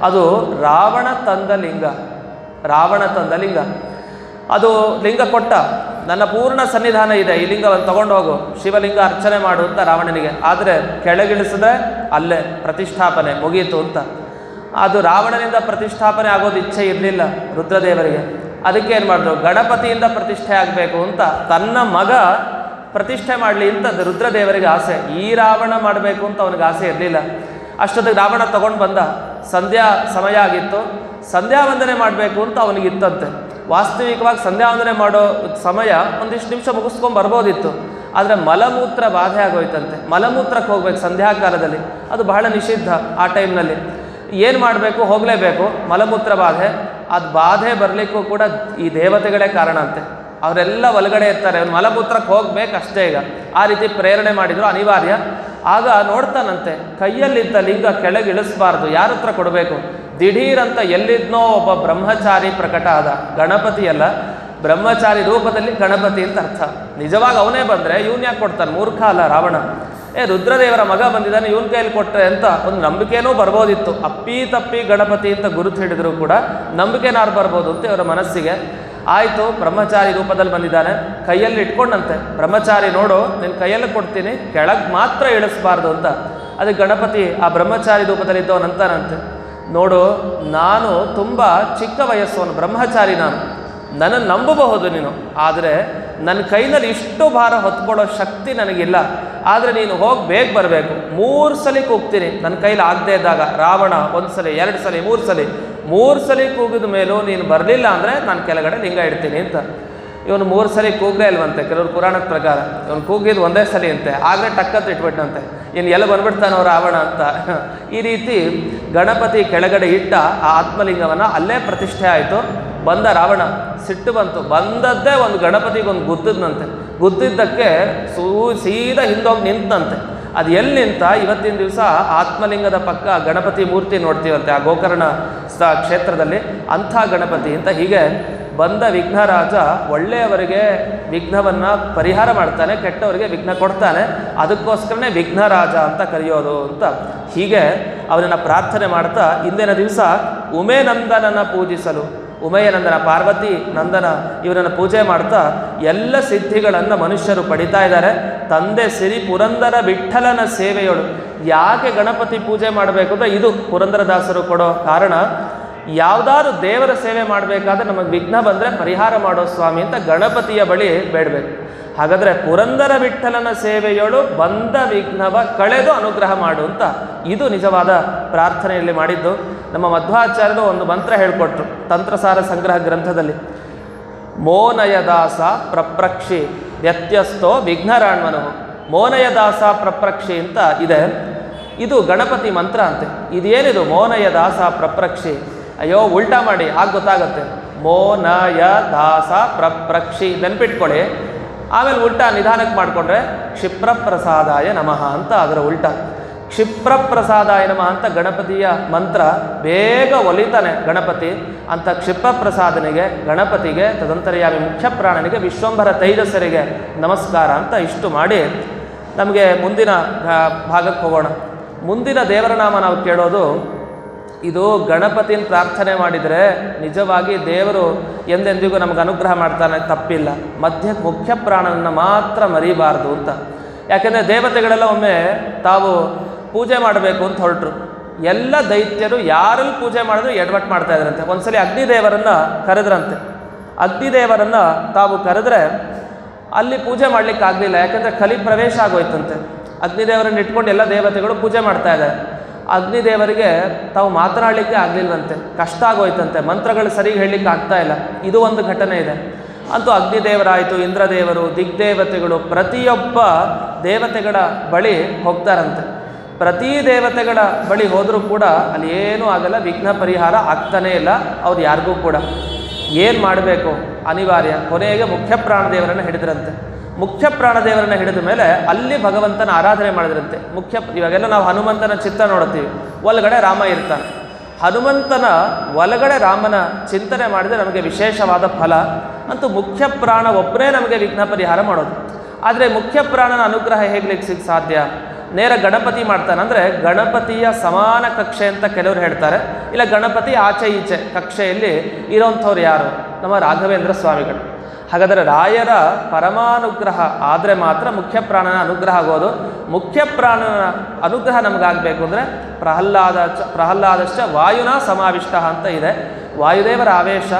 ಅದು ರಾವಣ ತಂದ ಲಿಂಗ. ಅದು ಲಿಂಗ ಕೊಟ್ಟ, ನನ್ನ ಪೂರ್ಣ ಸನ್ನಿಧಾನ ಇದೆ, ಈ ಲಿಂಗವನ್ನು ತಗೊಂಡು ಹೋಗು, ಶಿವಲಿಂಗ ಅರ್ಚನೆ ಮಾಡು ಅಂತ ರಾವಣನಿಗೆ. ಆದರೆ ಕೆಳಗಿಳಿಸದೆ ಅಲ್ಲೇ ಪ್ರತಿಷ್ಠಾಪನೆ ಮುಗಿಯಿತು ಅಂತ. ಅದು ರಾವಣನಿಂದ ಪ್ರತಿಷ್ಠಾಪನೆ ಆಗೋದು ಇಚ್ಛೆ ಇರಲಿಲ್ಲ ರುದ್ರದೇವರಿಗೆ. ಅದಕ್ಕೆ ಏನು ಮಾಡಿದ್ರು, ಗಣಪತಿಯಿಂದ ಪ್ರತಿಷ್ಠೆ ಆಗಬೇಕು ಅಂತ ತನ್ನ ಮಗ ಪ್ರತಿಷ್ಠೆ ಮಾಡಲಿ ಅಂತ ರುದ್ರದೇವರಿಗೆ ಆಸೆ. ಈ ರಾವಣ ಮಾಡಬೇಕು ಅಂತ ಅವನಿಗೆ ಆಸೆ ಇರಲಿಲ್ಲ. ಅಷ್ಟೊತ್ತಿಗೆ ರಾವಣ ತಗೊಂಡು ಬಂದ. ಸಂಧ್ಯಾ ಸಮಯ ಆಗಿತ್ತು, ಸಂಧ್ಯಾ ವಂದನೆ ಮಾಡಬೇಕು ಅಂತ ಅವನಿಗಿತ್ತಂತೆ. ವಾಸ್ತವಿಕವಾಗಿ ಸಂಧ್ಯಾ ವಂದನೆ ಮಾಡೋ ಸಮಯ ಒಂದಿಷ್ಟು ನಿಮಿಷ ಮುಗಿಸ್ಕೊಂಡು ಬರ್ಬೋದಿತ್ತು. ಆದರೆ ಮಲಮೂತ್ರ ಬಾಧೆ ಆಗೋಯ್ತಂತೆ. ಮಲಮೂತ್ರಕ್ಕೆ ಹೋಗ್ಬೇಕು ಸಂಧ್ಯಾಕಾಲದಲ್ಲಿ, ಅದು ಬಹಳ ನಿಷಿದ್ಧ ಆ ಟೈಮ್ನಲ್ಲಿ. ಏನು ಮಾಡಬೇಕು, ಹೋಗಲೇಬೇಕು, ಮಲಮೂತ್ರ ಬಾಧೆ. ಅದು ಬಾಧೆ ಬರಲಿಕ್ಕೂ ಕೂಡ ಈ ದೇವತೆಗಳೇ ಕಾರಣ ಅಂತೆ. ಅವರೆಲ್ಲ ಒಳಗಡೆ ಇರ್ತಾರೆ, ಅವ್ನು ಮಲಮೂತ್ರಕ್ಕೆ ಹೋಗ್ಬೇಕಷ್ಟೇ. ಈಗ ಆ ರೀತಿ ಪ್ರೇರಣೆ ಮಾಡಿದ್ರು, ಅನಿವಾರ್ಯ. ಆಗ ನೋಡ್ತಾನಂತೆ, ಕೈಯಲ್ಲಿದ್ದ ಲಿಂಗ ಕೆಳಗೆ ಇಳಿಸಬಾರ್ದು, ಯಾರ ಹತ್ರ ಕೊಡಬೇಕು. ದಿಢೀರಂತ ಎಲ್ಲಿದ್ನೋ ಒಬ್ಬ ಬ್ರಹ್ಮಚಾರಿ ಪ್ರಕಟ ಆದ. ಗಣಪತಿಯಲ್ಲ, ಬ್ರಹ್ಮಚಾರಿ ರೂಪದಲ್ಲಿ ಗಣಪತಿ ಅಂತ ಅರ್ಥ. ನಿಜವಾಗಿ ಅವನೇ ಬಂದರೆ ಇವನು ಯಾಕೆ ಕೊಡ್ತಾನೆ, ಮೂರ್ಖ ಅಲ್ಲ ರಾವಣ. ರುದ್ರದೇವರ ಮಗ ಬಂದಿದ್ದಾನೆ, ಇವನ ಕೈಯಲ್ಲಿ ಕೊಟ್ಟರೆ ಅಂತ ಒಂದು ನಂಬಿಕೆನೂ ಬರ್ಬೋದಿತ್ತು. ಅಪ್ಪಿ ಗಣಪತಿ ಅಂತ ಗುರುತು ಹಿಡಿದ್ರು ಕೂಡ ನಂಬಿಕೆನಾರು ಬರ್ಬೋದು ಅಂತ ಇವರ ಮನಸ್ಸಿಗೆ ಆಯಿತು. ಬ್ರಹ್ಮಚಾರಿ ರೂಪದಲ್ಲಿ ಬಂದಿದ್ದಾನೆ, ಕೈಯಲ್ಲಿ ಇಟ್ಕೊಂಡಂತೆ. ಬ್ರಹ್ಮಚಾರಿ ನೋಡು, ನಿನ್ನ ಕೈಯಲ್ಲಿ ಕೊಡ್ತೀನಿ, ಕೆಳಗೆ ಮಾತ್ರ ಇಳಿಸಬಾರ್ದು ಅಂತ. ಅದಕ್ಕೆ ಗಣಪತಿ ಆ ಬ್ರಹ್ಮಚಾರಿ ರೂಪದಲ್ಲಿದ್ದವನಂತಾನಂತೆ, ನೋಡು, ನಾನು ತುಂಬ ಚಿಕ್ಕ ವಯಸ್ಸವನು, ಬ್ರಹ್ಮಚಾರಿ ನಾನು, ನನ್ನನ್ನು ನಂಬಬಹುದು ನೀನು. ಆದರೆ ನನ್ನ ಕೈನಲ್ಲಿ ಇಷ್ಟು ಭಾರ ಹೊತ್ಕೊಳ್ಳೋ ಶಕ್ತಿ ನನಗಿಲ್ಲ. ಆದರೆ ನೀನು ಹೋಗಿ ಬೇಗ ಬರಬೇಕು. 3 ಸಲ ಕೂಗ್ತೀನಿ, ನನ್ನ ಕೈಲಿ ಆಗದೆ ಇದ್ದಾಗ. ರಾವಣ 1 ಸಲ 2 ಸಲ 3 ಸಲ ಕೂಗಿದ ಮೇಲೂ ನೀನು ಬರಲಿಲ್ಲ ಅಂದರೆ ನಾನು ಕೆಳಗಡೆ ಲಿಂಗ ಇಡ್ತೀನಿ ಅಂತ. ಇವನು 3 ಸಲ ಕೂಗಲೇ ಇಲ್ವಂತೆ. ಕೆಲವರು ಪುರಾಣದ ಪ್ರಕಾರ ಇವನು ಕೂಗಿದ್ದು 1 ಸಲ ಅಂತೆ. ಆಗಲೇ ಟಕ್ಕಂತ ಇಟ್ಬಿಟ್ಟಂತೆ, ಇನ್ನು ಎಲ್ಲ ಬಂದ್ಬಿಡ್ತಾನೋ ರಾವಣ ಅಂತ. ಈ ರೀತಿ ಗಣಪತಿ ಕೆಳಗಡೆ ಇಟ್ಟ ಆ ಆತ್ಮಲಿಂಗವನ್ನು ಅಲ್ಲೇ ಪ್ರತಿಷ್ಠೆ ಆಯಿತು. ಬಂದ ರಾವಣ, ಸಿಟ್ಟು ಬಂತು. ಬಂದದ್ದೇ ಒಂದು ಗಣಪತಿಗೊಂದು ಗುದ್ದಿದ್ದಕ್ಕೆ ಸೀದಾ ಹಿಂದೋಗಿ ನಿಂತಂತೆ. ಅದು ಎಲ್ಲಿ ನಿಂತ, ಇವತ್ತಿನ ದಿವಸ ಆತ್ಮಲಿಂಗದ ಪಕ್ಕ ಗಣಪತಿ ಮೂರ್ತಿ ನೋಡ್ತೀವಂತೆ ಆ ಗೋಕರ್ಣ ಕ್ಷೇತ್ರದಲ್ಲಿ, ಅಂಥ ಗಣಪತಿ ಅಂತ. ಹೀಗೆ ಬಂದ ವಿಘ್ನರಾಜ ಒಳ್ಳೆಯವರಿಗೆ ವಿಘ್ನವನ್ನು ಪರಿಹಾರ ಮಾಡ್ತಾನೆ, ಕೆಟ್ಟವರಿಗೆ ವಿಘ್ನ ಕೊಡ್ತಾನೆ. ಅದಕ್ಕೋಸ್ಕರನೇ ವಿಘ್ನರಾಜ ಅಂತ ಕರೆಯೋದು ಅಂತ. ಹೀಗೆ ಅವನನ್ನು ಪ್ರಾರ್ಥನೆ ಮಾಡ್ತಾ ಇಂದಿನ ದಿವಸ ಉಮೇನಂದನನ್ನು ಪೂಜಿಸಲು, ಉಮಯನಂದನ, ಪಾರ್ವತಿ ನಂದನ ಇವರನ್ನು ಪೂಜೆ ಮಾಡ್ತಾ ಎಲ್ಲ ಸಿದ್ಧಿಗಳನ್ನು ಮನುಷ್ಯರು ಪಡಿತಾ ಇದ್ದಾರೆ. ತಂದೆ ಸಿರಿ ಪುರಂದರ ವಿಠ್ಠಲನ ಸೇವೆಯೋಳು. ಯಾಕೆ ಗಣಪತಿ ಪೂಜೆ ಮಾಡಬೇಕು ಅಂದರೆ ಇದು ಪುರಂದರದಾಸರು ಕೊಡೋ ಕಾರಣ. ಯಾವುದಾದ್ರು ದೇವರ ಸೇವೆ ಮಾಡಬೇಕಾದ್ರೆ ನಮಗೆ ವಿಘ್ನ ಬಂದರೆ ಪರಿಹಾರ ಮಾಡೋ ಸ್ವಾಮಿ ಅಂತ ಗಣಪತಿಯ ಬಳಿ ಬೇಡಬೇಕು. ಹಾಗಾದರೆ ಪುರಂದರ ವಿಠ್ಠಲನ ಸೇವೆಯೋಳು ಬಂದ ವಿಘ್ನವ ಕಳೆದು ಅನುಗ್ರಹ ಮಾಡು ಅಂತ ಇದು ನಿಜವಾದ ಪ್ರಾರ್ಥನೆಯಲ್ಲಿ ಮಾಡಿದ್ದು. ನಮ್ಮ ಮಧ್ವಾಚಾರ್ಯರು ಒಂದು ಮಂತ್ರ ಹೇಳಿಕೊಟ್ರು ತಂತ್ರಸಾರ ಸಂಗ್ರಹ ಗ್ರಂಥದಲ್ಲಿ. ಮೋನಯದಾಸ ಪ್ರಪ್ರಕ್ಷಿ ವ್ಯತ್ಯಸ್ತೋ ವಿಘ್ನರಾಣ್ಮನು. ಮೋನಯದಾಸ ಪ್ರಪ್ರಕ್ಷಿ ಅಂತ ಇದೆ. ಇದು ಗಣಪತಿ ಮಂತ್ರ ಅಂತೆ. ಇದೇನಿದು ಮೋನಯದಾಸ ಪ್ರಪ್ರಕ್ಷಿ? ಅಯ್ಯೋ ಉಲ್ಟಾ ಮಾಡಿ ಆಗ ಗೊತ್ತಾಗತ್ತೆ. ಮೋನಯದಾಸ ಪ್ರಪ್ರಕ್ಷಿ ನೆನ್ಪಿಟ್ಕೊಳ್ಳಿ. ಆಮೇಲೆ ಉಲ್ಟಾ ನಿಧಾನಕ್ಕೆ ಮಾಡಿಕೊಂಡ್ರೆ ಕ್ಷಿಪ್ರಪ್ರಸಾದಾಯ ನಮಃ ಅಂತ ಅದರ ಉಲ್ಟಾ. ಕ್ಷಿಪ್ರಪ್ರಸಾದಾಯ ನಮಃ ಅಂತ ಗಣಪತಿಯ ಮಂತ್ರ ಬೇಗ ಒಲಿತಾನೆ ಗಣಪತಿ. ಅಂತ ಕ್ಷಿಪ್ರಪ್ರಸಾದನಿಗೆ, ಗಣಪತಿಗೆ, ತದಂತರ್ಯಾಮಿ ಮುಖ್ಯ ಪ್ರಾಣನಿಗೆ, ವಿಶ್ವಂಭರ ತೈಜಸ್ಸರಿಗೆ ನಮಸ್ಕಾರ ಅಂತ ಇಷ್ಟು ಮಾಡಿ ನಮಗೆ ಮುಂದಿನ ಭಾಗಕ್ಕೆ ಹೋಗೋಣ. ಮುಂದಿನ ದೇವರ ನಾಮ ನಾವು ಕೇಳೋದು ಇದು ಗಣಪತಿನ ಪ್ರಾರ್ಥನೆ ಮಾಡಿದರೆ ನಿಜವಾಗಿ ದೇವರು ಎಂದೆಂದಿಗೂ ನಮಗೆ ಅನುಗ್ರಹ ಮಾಡ್ತಾನೆ, ತಪ್ಪಿಲ್ಲ. ಮುಖ್ಯ ಪ್ರಾಣನನ್ನು ಮಾತ್ರ ಮರಿಬಾರ್ದು ಅಂತ. ಯಾಕೆಂದರೆ ದೇವತೆಗಳೆಲ್ಲ ಒಮ್ಮೆ ತಾವು ಪೂಜೆ ಮಾಡಬೇಕು ಅಂತ ಹೊರಟರು. ಎಲ್ಲ ದೈತ್ಯರು ಯಾರಲ್ಲಿ ಪೂಜೆ ಮಾಡಿದ್ರು ಎಡವಟ್ಟು ಮಾಡ್ತಾ ಇದ್ರಂತೆ. ಒಂದ್ಸಲಿ ಅಗ್ನಿದೇವರನ್ನು ಕರೆದ್ರಂತೆ. ಅಗ್ನಿದೇವರನ್ನು ತಾವು ಕರೆದ್ರೆ ಅಲ್ಲಿ ಪೂಜೆ ಮಾಡಲಿಕ್ಕೆ ಆಗಲಿಲ್ಲ. ಯಾಕೆಂದರೆ ಕಲಿ ಪ್ರವೇಶ ಆಗೋಯ್ತಂತೆ. ಅಗ್ನಿದೇವರನ್ನು ಇಟ್ಕೊಂಡು ಎಲ್ಲ ದೇವತೆಗಳು ಪೂಜೆ ಮಾಡ್ತಾ ಇದ್ದಾರೆ. ಅಗ್ನಿದೇವರಿಗೆ ತಾವು ಮಾತನಾಡಲಿಕ್ಕೆ ಆಗಲಿಲ್ವಂತೆ, ಕಷ್ಟ ಆಗೋಯ್ತಂತೆ, ಮಂತ್ರಗಳು ಸರಿಗೆ ಹೇಳಲಿಕ್ಕೆ ಆಗ್ತಾ ಇಲ್ಲ. ಇದು ಒಂದು ಘಟನೆ ಇದೆ. ಅಂತೂ ಅಗ್ನಿದೇವರಾಯಿತು, ಇಂದ್ರದೇವರು, ದಿಗ್ದೇವತೆಗಳು ಪ್ರತಿಯೊಬ್ಬ ದೇವತೆಗಳ ಬಳಿ ಹೋಗ್ತಾರಂತೆ. ಪ್ರತಿ ದೇವತೆಗಳ ಬಳಿ ಹೋದರೂ ಕೂಡ ಅಲ್ಲಿ ಏನೂ ಆಗಲ್ಲ, ವಿಘ್ನ ಪರಿಹಾರ ಆಗ್ತಾನೇ ಇಲ್ಲ ಅವ್ರು ಯಾರಿಗೂ ಕೂಡ. ಏನು ಮಾಡಬೇಕು ಅನಿವಾರ್ಯ. ಕೊನೆಗೆ ಮುಖ್ಯ ಪ್ರಾಣದೇವರನ್ನು ಹಿಡಿದ್ರಂತೆ. ಮುಖ್ಯ ಪ್ರಾಣದೇವರನ್ನು ಹಿಡಿದ ಮೇಲೆ ಅಲ್ಲಿ ಭಗವಂತನ ಆರಾಧನೆ ಮಾಡಿದ್ರಂತೆ. ಇವಾಗೆಲ್ಲ ನಾವು ಹನುಮಂತನ ಚಿತ್ರ ನೋಡ್ತೀವಿ, ಒಳಗಡೆ ರಾಮ ಇರ್ತಾನೆ. ಹನುಮಂತನ ಒಳಗಡೆ ರಾಮನ ಚಿಂತನೆ ಮಾಡಿದರೆ ನಮಗೆ ವಿಶೇಷವಾದ ಫಲ. ಅಂತೂ ಮುಖ್ಯ ಪ್ರಾಣ ಒಬ್ಬರೇ ನಮಗೆ ವಿಘ್ನ ಪರಿಹಾರ ಮಾಡೋದು. ಆದರೆ ಮುಖ್ಯ ಪ್ರಾಣನ ಅನುಗ್ರಹ ಹೇಗ್ಲಿಕ್ಕೆ ಸಾಧ್ಯ? ನೇರ ಗಣಪತಿ ಮಾಡ್ತಾನೆ. ಅಂದರೆ ಗಣಪತಿಯ ಸಮಾನ ಕಕ್ಷೆ ಅಂತ ಕೆಲವರು ಹೇಳ್ತಾರೆ. ಇಲ್ಲ ಗಣಪತಿ ಆಚೆ ಈಚೆ ಕಕ್ಷೆಯಲ್ಲಿ ಇರೋಂಥವ್ರು ಯಾರು? ನಮ್ಮ ರಾಘವೇಂದ್ರ ಸ್ವಾಮಿಗಳು. ಹಾಗಾದರೆ ರಾಯರ ಪರಮಾನುಗ್ರಹ ಆದರೆ ಮಾತ್ರ ಮುಖ್ಯ ಪ್ರಾಣನ ಅನುಗ್ರಹ ಆಗೋದು. ಮುಖ್ಯ ಪ್ರಾಣನ ಅನುಗ್ರಹ ನಮಗಾಗಬೇಕು ಅಂದರೆ ಪ್ರಹ್ಲಾದಶ್ಚ ವಾಯುನಾ ಸಮಾವಿಷ್ಟ ಅಂತ ಇದೆ. ವಾಯುದೇವರ ಆವೇಶ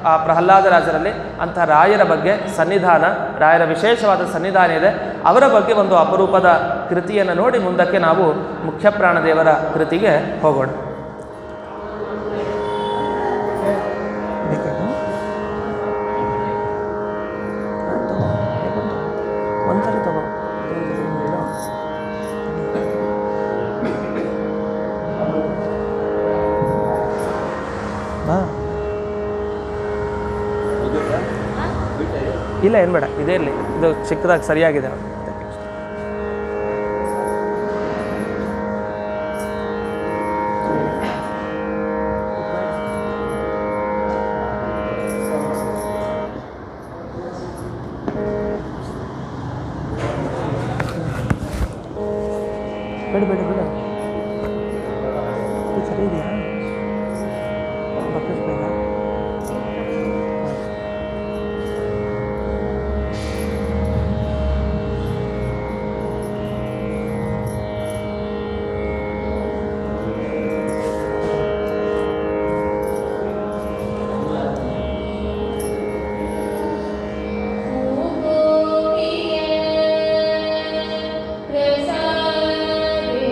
ಆ ಪ್ರಹ್ಲಾದರಾಜರಲ್ಲಿ. ಅಂಥ ರಾಯರ ಬಗ್ಗೆ ಸನ್ನಿಧಾನ, ರಾಯರ ವಿಶೇಷವಾದ ಸನ್ನಿಧಾನ ಇದೆ. ಅವರ ಬಗ್ಗೆ ಒಂದು ಅಪರೂಪದ ಕೃತಿಯನ್ನು ನೋಡಿ ಮುಂದಕ್ಕೆ ನಾವು ಮುಖ್ಯ ಪ್ರಾಣದೇವರ ಕೃತಿಗೆ ಹೋಗೋಣ. ಒಂದ್ಸರಿ ತಗೋ. ಇಲ್ಲ ಏನು ಬೇಡ, ಇದೇ ಇರಲಿ. ಇದು ಚಿಕ್ಕದಾಗಿ ಸರಿಯಾಗಿದೆ. ಬೇಡ ಬೇಡ ಬೇಡ, ಇದು ಸರಿ ಇದೆಯಾ? ಬಕ್ಕಸ್ ಬೇಡ. ಪ್ರಸಾದೇ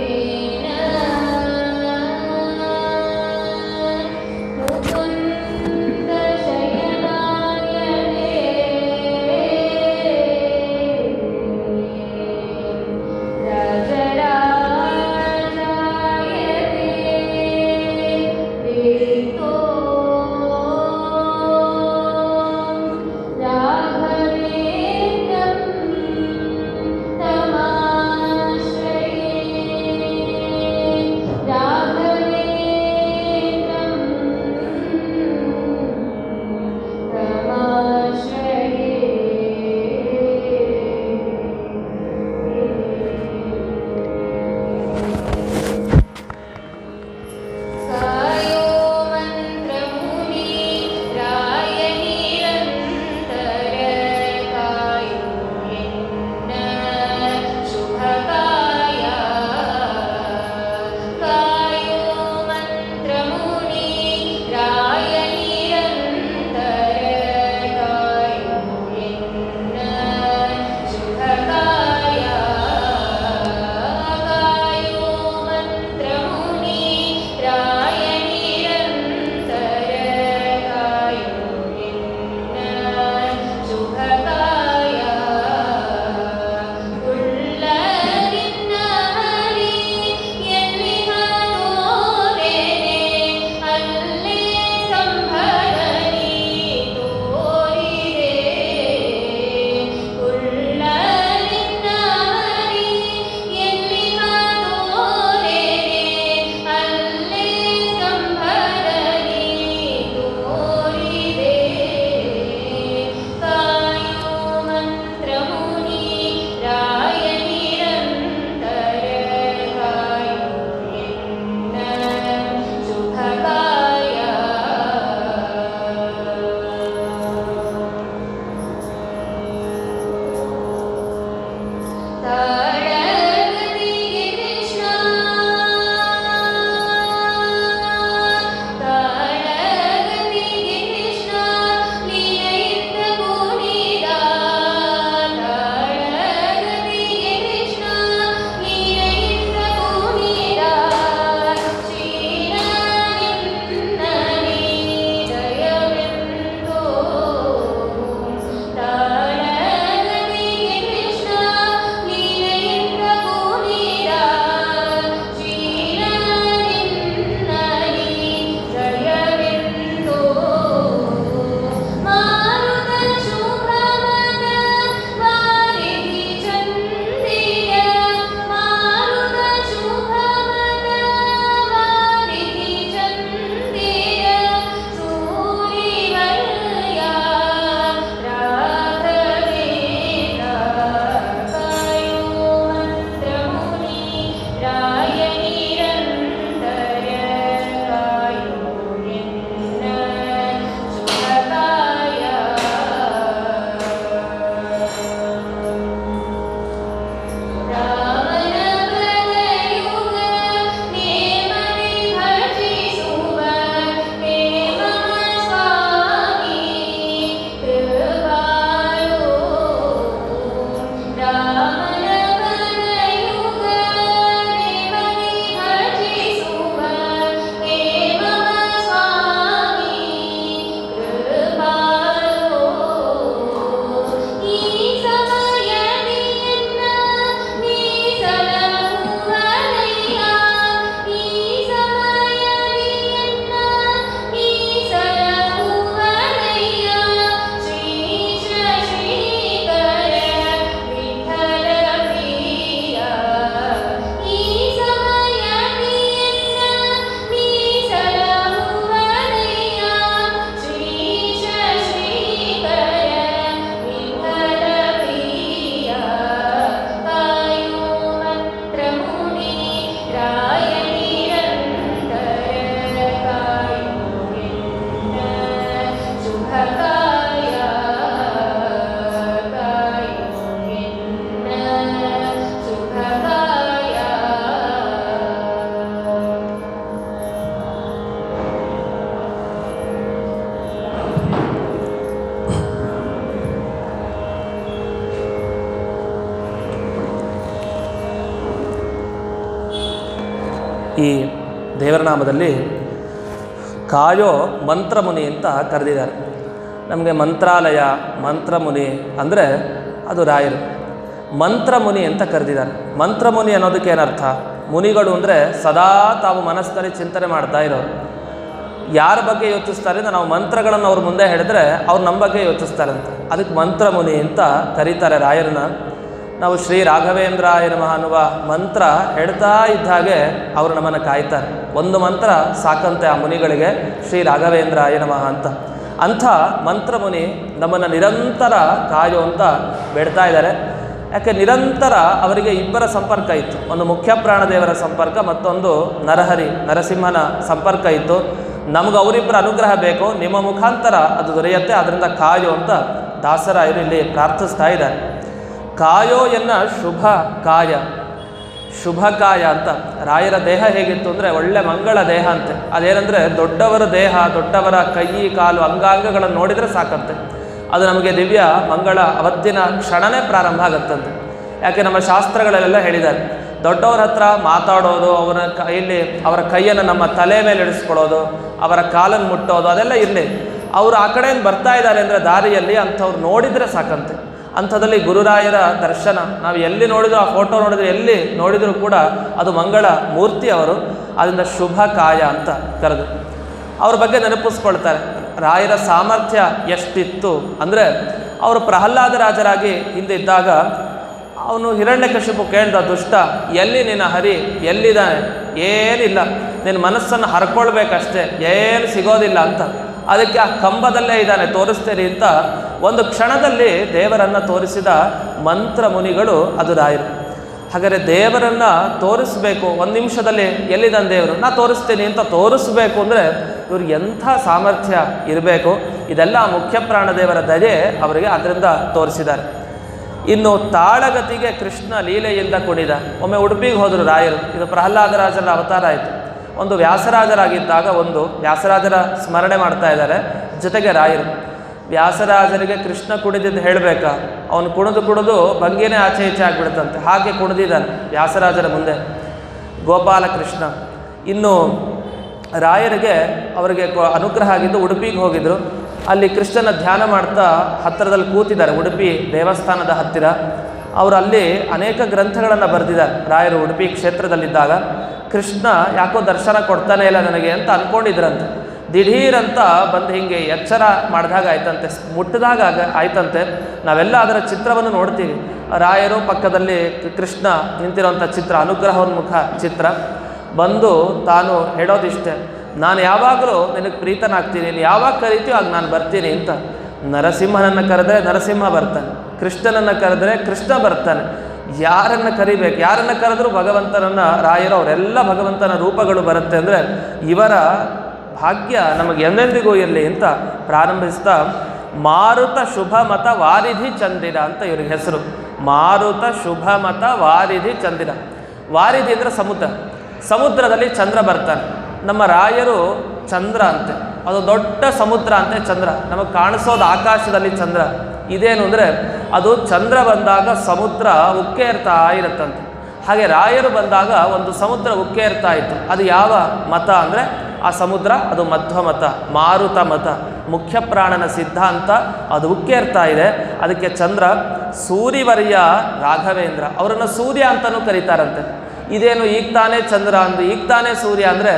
ಈ ದೇವರ ನಾಮದಲ್ಲಿ ಕಾಯೋ ಮಂತ್ರಮುನಿ ಅಂತ ಕರೆದಿದ್ದಾರೆ. ನಮಗೆ ಮಂತ್ರಾಲಯ, ಮಂತ್ರಮುನಿ ಅಂದರೆ ಅದು ರಾಯರು. ಮಂತ್ರಮುನಿ ಅಂತ ಕರೆದಿದ್ದಾರೆ. ಮಂತ್ರಮುನಿ ಅನ್ನೋದಕ್ಕೆ ಏನರ್ಥ? ಮುನಿಗಳು ಅಂದರೆ ಸದಾ ತಾವು ಮನಸ್ಸಿನಲ್ಲಿ ಚಿಂತನೆ ಮಾಡ್ತಾ ಇರೋರು. ಯಾರ ಬಗ್ಗೆ ಯೋಚಿಸ್ತಾರೆ ಅಂದರೆ ನಾವು ಮಂತ್ರಗಳನ್ನು ಅವ್ರ ಮುಂದೆ ಹೇಳಿದ್ರೆ ಅವ್ರು ನಮ್ಮ ಬಗ್ಗೆ ಯೋಚಿಸ್ತಾರೆ ಅಂತ. ಅದಕ್ಕೆ ಮಂತ್ರಮುನಿ ಅಂತ ಕರೀತಾರೆ ರಾಯರನ್ನ. ನಾವು ಶ್ರೀ ರಾಘವೇಂದ್ರಾಯ ನಮಃ ಅನ್ನುವ ಮಂತ್ರ ಹೇಳ್ತಾ ಇದ್ದ ಹಾಗೆ ಅವರು ನಮ್ಮನ್ನು ಕಾಯ್ತಾರೆ. ಒಂದು ಮಂತ್ರ ಸಾಕಂತೆ ಆ ಮುನಿಗಳಿಗೆ, ಶ್ರೀ ರಾಘವೇಂದ್ರಾಯ ನಮಃ ಅಂತ. ಅಂಥ ಮಂತ್ರಮುನಿ ನಮ್ಮನ್ನು ನಿರಂತರ ಕಾಯೋ ಅಂತ ಬೇಡ್ತಾ ಇದ್ದಾರೆ. ಯಾಕೆ ನಿರಂತರ ಅವರಿಗೆ ಇಬ್ಬರ ಸಂಪರ್ಕ ಇತ್ತು. ಒಂದು ಮುಖ್ಯ ಪ್ರಾಣದೇವರ ಸಂಪರ್ಕ, ಮತ್ತೊಂದು ನರಹರಿ ನರಸಿಂಹನ ಸಂಪರ್ಕ ಇತ್ತು. ನಮಗೆ ಅವರಿಬ್ಬರ ಅನುಗ್ರಹ ಬೇಕು, ನಿಮ್ಮ ಮುಖಾಂತರ ಅದು ದೊರೆಯುತ್ತೆ, ಅದರಿಂದ ಕಾಯೋ ಅಂತ ದಾಸರಾಯರು ಇಲ್ಲಿ ಪ್ರಾರ್ಥಿಸ್ತಾ ಇದ್ದಾರೆ. ಕಾಯೋ ಎನ್ನ ಶುಭ ಕಾಯ, ಶುಭ ಕಾಯ ಅಂತ. ರಾಯರ ದೇಹ ಹೇಗಿತ್ತು ಅಂದರೆ ಒಳ್ಳೆ ಮಂಗಳ ದೇಹ ಅಂತೆ. ಅದೇನೆಂದರೆ ದೊಡ್ಡವರ ದೇಹ, ದೊಡ್ಡವರ ಕೈ ಕಾಲು ಅಂಗಾಂಗಗಳನ್ನು ನೋಡಿದರೆ ಸಾಕಂತೆ ಅದು ನಮಗೆ ದಿವ್ಯ ಮಂಗಳ ಅವತ್ತಿನ ಕ್ಷಣನೇ ಪ್ರಾರಂಭ ಆಗುತ್ತಂತೆ. ಯಾಕೆ ನಮ್ಮ ಶಾಸ್ತ್ರಗಳಲ್ಲೆಲ್ಲ ಹೇಳಿದ್ದಾರೆ, ದೊಡ್ಡವ್ರ ಹತ್ರ ಮಾತಾಡೋದು, ಅವರ ಕೈಯನ್ನು ನಮ್ಮ ತಲೆ ಮೇಲೆ ಇಡಿಸ್ಕೊಳ್ಳೋದು, ಅವರ ಕಾಲನ್ನು ಮುಟ್ಟೋದು ಅದೆಲ್ಲ ಇರಲಿ. ಅವರು ಆ ಕಡೆಯಿಂದ ಬರ್ತಾ ಇದ್ದಾರೆ ಅಂದರೆ ದಾರಿಯಲ್ಲಿ ಅಂಥವ್ರು ನೋಡಿದರೆ ಸಾಕಂತೆ. ಅಂಥದ್ದಲ್ಲಿ ಗುರುರಾಯರ ದರ್ಶನ ನಾವು ಎಲ್ಲಿ ನೋಡಿದ್ರು, ಆ ಫೋಟೋ ನೋಡಿದ್ರೆ ಎಲ್ಲಿ ನೋಡಿದರೂ ಕೂಡ ಅದು ಮಂಗಳ ಮೂರ್ತಿ ಅವರು. ಅದರಿಂದ ಶುಭ ಕಾಯ ಅಂತ ಕರೆದು ಅವ್ರ ಬಗ್ಗೆ ನೆನಪಿಸ್ಕೊಳ್ತಾರೆ. ರಾಯರ ಸಾಮರ್ಥ್ಯ ಎಷ್ಟಿತ್ತು ಅಂದರೆ, ಅವರು ಪ್ರಹ್ಲಾದ ರಾಜರಾಗಿ ಹಿಂದೆ ಇದ್ದಾಗ ಅವನು ಹಿರಣ್ಯಕಶಿಪು ಕೇಳ್ದ, ದುಷ್ಟ ಎಲ್ಲಿ ನಿನ್ನ ಹರಿ, ಎಲ್ಲಿದ್ದಾನೆ? ಏನಿಲ್ಲ, ನಿನ್ನ ಮನಸ್ಸನ್ನು ಹರ್ಕೊಳ್ಬೇಕಷ್ಟೇ, ಏನು ಸಿಗೋದಿಲ್ಲ ಅಂತ. ಅದಕ್ಕೆ ಆ ಕಂಬದಲ್ಲೇ ಇದ್ದಾನೆ, ತೋರಿಸ್ತೀರಿ ಅಂತ ಒಂದು ಕ್ಷಣದಲ್ಲಿ ದೇವರನ್ನು ತೋರಿಸಿದ ಮಂತ್ರ ಮುನಿಗಳು ಅದು ರಾಯರು. ಹಾಗಾದರೆ ದೇವರನ್ನು ತೋರಿಸ್ಬೇಕು, ಒಂದು ನಿಮಿಷದಲ್ಲಿ ಎಲ್ಲಿದ್ದಾನೆ ದೇವರು, ನಾ ತೋರಿಸ್ತೀನಿ ಅಂತ ತೋರಿಸ್ಬೇಕು ಅಂದರೆ ಇವ್ರಿಗೆ ಎಂಥ ಸಾಮರ್ಥ್ಯ ಇರಬೇಕು. ಇದೆಲ್ಲ ಮುಖ್ಯ ಪ್ರಾಣದೇವರ ದಯೆ ಅವರಿಗೆ ಅದರಿಂದ ತೋರಿಸಿದ್ದಾರೆ. ಇನ್ನು ತಾಳಗತಿಗೆ ಕೃಷ್ಣ ಲೀಲೆಯಿಂದ ಕುಣಿದ. ಒಮ್ಮೆ ಉಡುಪಿಗೆ ಹೋದರು ರಾಯರು. ಇದು ಪ್ರಹ್ಲಾದರಾಜರ ಅವತಾರ ಆಯಿತು. ಒಂದು ವ್ಯಾಸರಾಜರಾಗಿದ್ದಾಗ ಒಂದು ವ್ಯಾಸರಾಜರ ಸ್ಮರಣೆ ಮಾಡ್ತಾ ಇದ್ದಾರೆ, ಜೊತೆಗೆ ರಾಯರು. ವ್ಯಾಸರಾಜರಿಗೆ ಕೃಷ್ಣ ಕುಣಿದಿದ್ದು ಹೇಳಬೇಕಾ? ಅವನು ಕುಣಿದು ಭಂಗಿನೇ ಆಚೆ ಈಚೆ ಆಗಿಬಿಡುತ್ತಂತೆ. ಹಾಗೆ ಕುಣಿದಿದ್ದಾನೆ ವ್ಯಾಸರಾಜರ ಮುಂದೆ ಗೋಪಾಲಕೃಷ್ಣ. ಇನ್ನು ರಾಯರಿಗೆ ಅವರಿಗೆ ಅನುಗ್ರಹ ಆಗಿದ್ದು ಉಡುಪಿಗೆ ಹೋಗಿದ್ರು. ಅಲ್ಲಿ ಕೃಷ್ಣನ ಧ್ಯಾನ ಮಾಡ್ತಾ ಹತ್ತಿರದಲ್ಲಿ ಕೂತಿದ್ದಾರೆ, ಉಡುಪಿ ದೇವಸ್ಥಾನದ ಹತ್ತಿರ. ಅವರು ಅಲ್ಲಿ ಅನೇಕ ಗ್ರಂಥಗಳನ್ನು ಬರೆದಿದ್ದಾರೆ. ರಾಯರು ಉಡುಪಿ ಕ್ಷೇತ್ರದಲ್ಲಿದ್ದಾಗ ಕೃಷ್ಣ ಯಾಕೋ ದರ್ಶನ ಕೊಡ್ತಾನೆ ಇಲ್ಲ ನನಗೆ ಅಂತ ಅಂದ್ಕೊಂಡಿದ್ರಂತೆ. ದಿಢೀರಂತ ಬಂದು ಹೀಗೆ ಎಚ್ಚರ ಮಾಡಿದಾಗ ಆಯ್ತಂತೆ, ಮುಟ್ಟಿದಾಗ ಆಯ್ತಂತೆ. ನಾವೆಲ್ಲ ಅದರ ಚಿತ್ರವನ್ನು ನೋಡ್ತೀವಿ. ರಾಯರು ಪಕ್ಕದಲ್ಲಿ ಕೃಷ್ಣ ನಿಂತಿರುವಂಥ ಚಿತ್ರ, ಅನುಗ್ರಹೋನ್ಮುಖ ಚಿತ್ರ. ಬಂದು ತಾನು ಹೇಳೋದಿಷ್ಟೇ, ನಾನು ಯಾವಾಗಲೂ ನಿನಗೆ ಪ್ರೀತನಾಗ್ತೀನಿ, ನೀನು ಯಾವಾಗ ಕರಿತೀಯೋ ಆಗ ನಾನು ಬರ್ತೀನಿ ಅಂತ. ನರಸಿಂಹನನ್ನು ಕರೆದ್ರೆ ನರಸಿಂಹ ಬರ್ತಾನೆ, ಕೃಷ್ಣನನ್ನು ಕರೆದ್ರೆ ಕೃಷ್ಣ ಬರ್ತಾನೆ. ಯಾರನ್ನು ಕರಿಬೇಕು, ಯಾರನ್ನು ಕರೆದ್ರೂ ಭಗವಂತನನ್ನು, ರಾಯರು ಅವರೆಲ್ಲ ಭಗವಂತನ ರೂಪಗಳು ಬರುತ್ತೆ. ಅಂದರೆ ಇವರ ಭಾಗ್ಯ ನಮಗೆ ಎಂದೆಂದಿಗೂ ಇರಲಿ ಅಂತ ಪ್ರಾರಂಭಿಸ್ತಾ, ಮಾರುತ ಶುಭ ಮತ ವಾರಿಧಿ ಚಂದಿರ ಅಂತ ಇವ್ರಿಗೆ ಹೆಸರು. ಮಾರುತ ಶುಭ ಮತ ವಾರಿಧಿ ಚಂದಿರ. ವಾರಿಧಿ ಅಂದರೆ ಸಮುದ್ರ, ಸಮುದ್ರದಲ್ಲಿ ಚಂದ್ರ ಬರ್ತಾನೆ. ನಮ್ಮ ರಾಯರು ಚಂದ್ರ ಅಂತೆ, ಅದು ದೊಡ್ಡ ಸಮುದ್ರ ಅಂತೆ ಚಂದ್ರ. ನಮಗೆ ಕಾಣಿಸೋದು ಆಕಾಶದಲ್ಲಿ ಚಂದ್ರ. ಇದೇನು ಅಂದರೆ ಅದು ಚಂದ್ರ ಬಂದಾಗ ಸಮುದ್ರ ಉಕ್ಕೇರ್ತಾ ಇರುತ್ತಂತೆ. ಹಾಗೆ ರಾಯರು ಬಂದಾಗ ಒಂದು ಸಮುದ್ರ ಉಕ್ಕೇರ್ತಾ ಇತ್ತು. ಅದು ಯಾವ ಮತ ಅಂದರೆ ಆ ಸಮುದ್ರ ಅದು ಮಧ್ವ ಮತ, ಮಾರುತ ಮತ, ಮುಖ್ಯ ಪ್ರಾಣನ ಸಿದ್ಧಾಂತ ಅದು ಉಕ್ಕೇರ್ತಾ ಇದೆ. ಅದಕ್ಕೆ ಚಂದ್ರ ಸೂರ್ಯವರ್ಯ ರಾಘವೇಂದ್ರ, ಅವರನ್ನು ಸೂರ್ಯ ಅಂತಲೂ ಕರೀತಾರಂತೆ. ಇದೇನು ಈಗ ತಾನೇ ಚಂದ್ರ ಅಂದು ಈಗ ತಾನೇ ಸೂರ್ಯ ಅಂದರೆ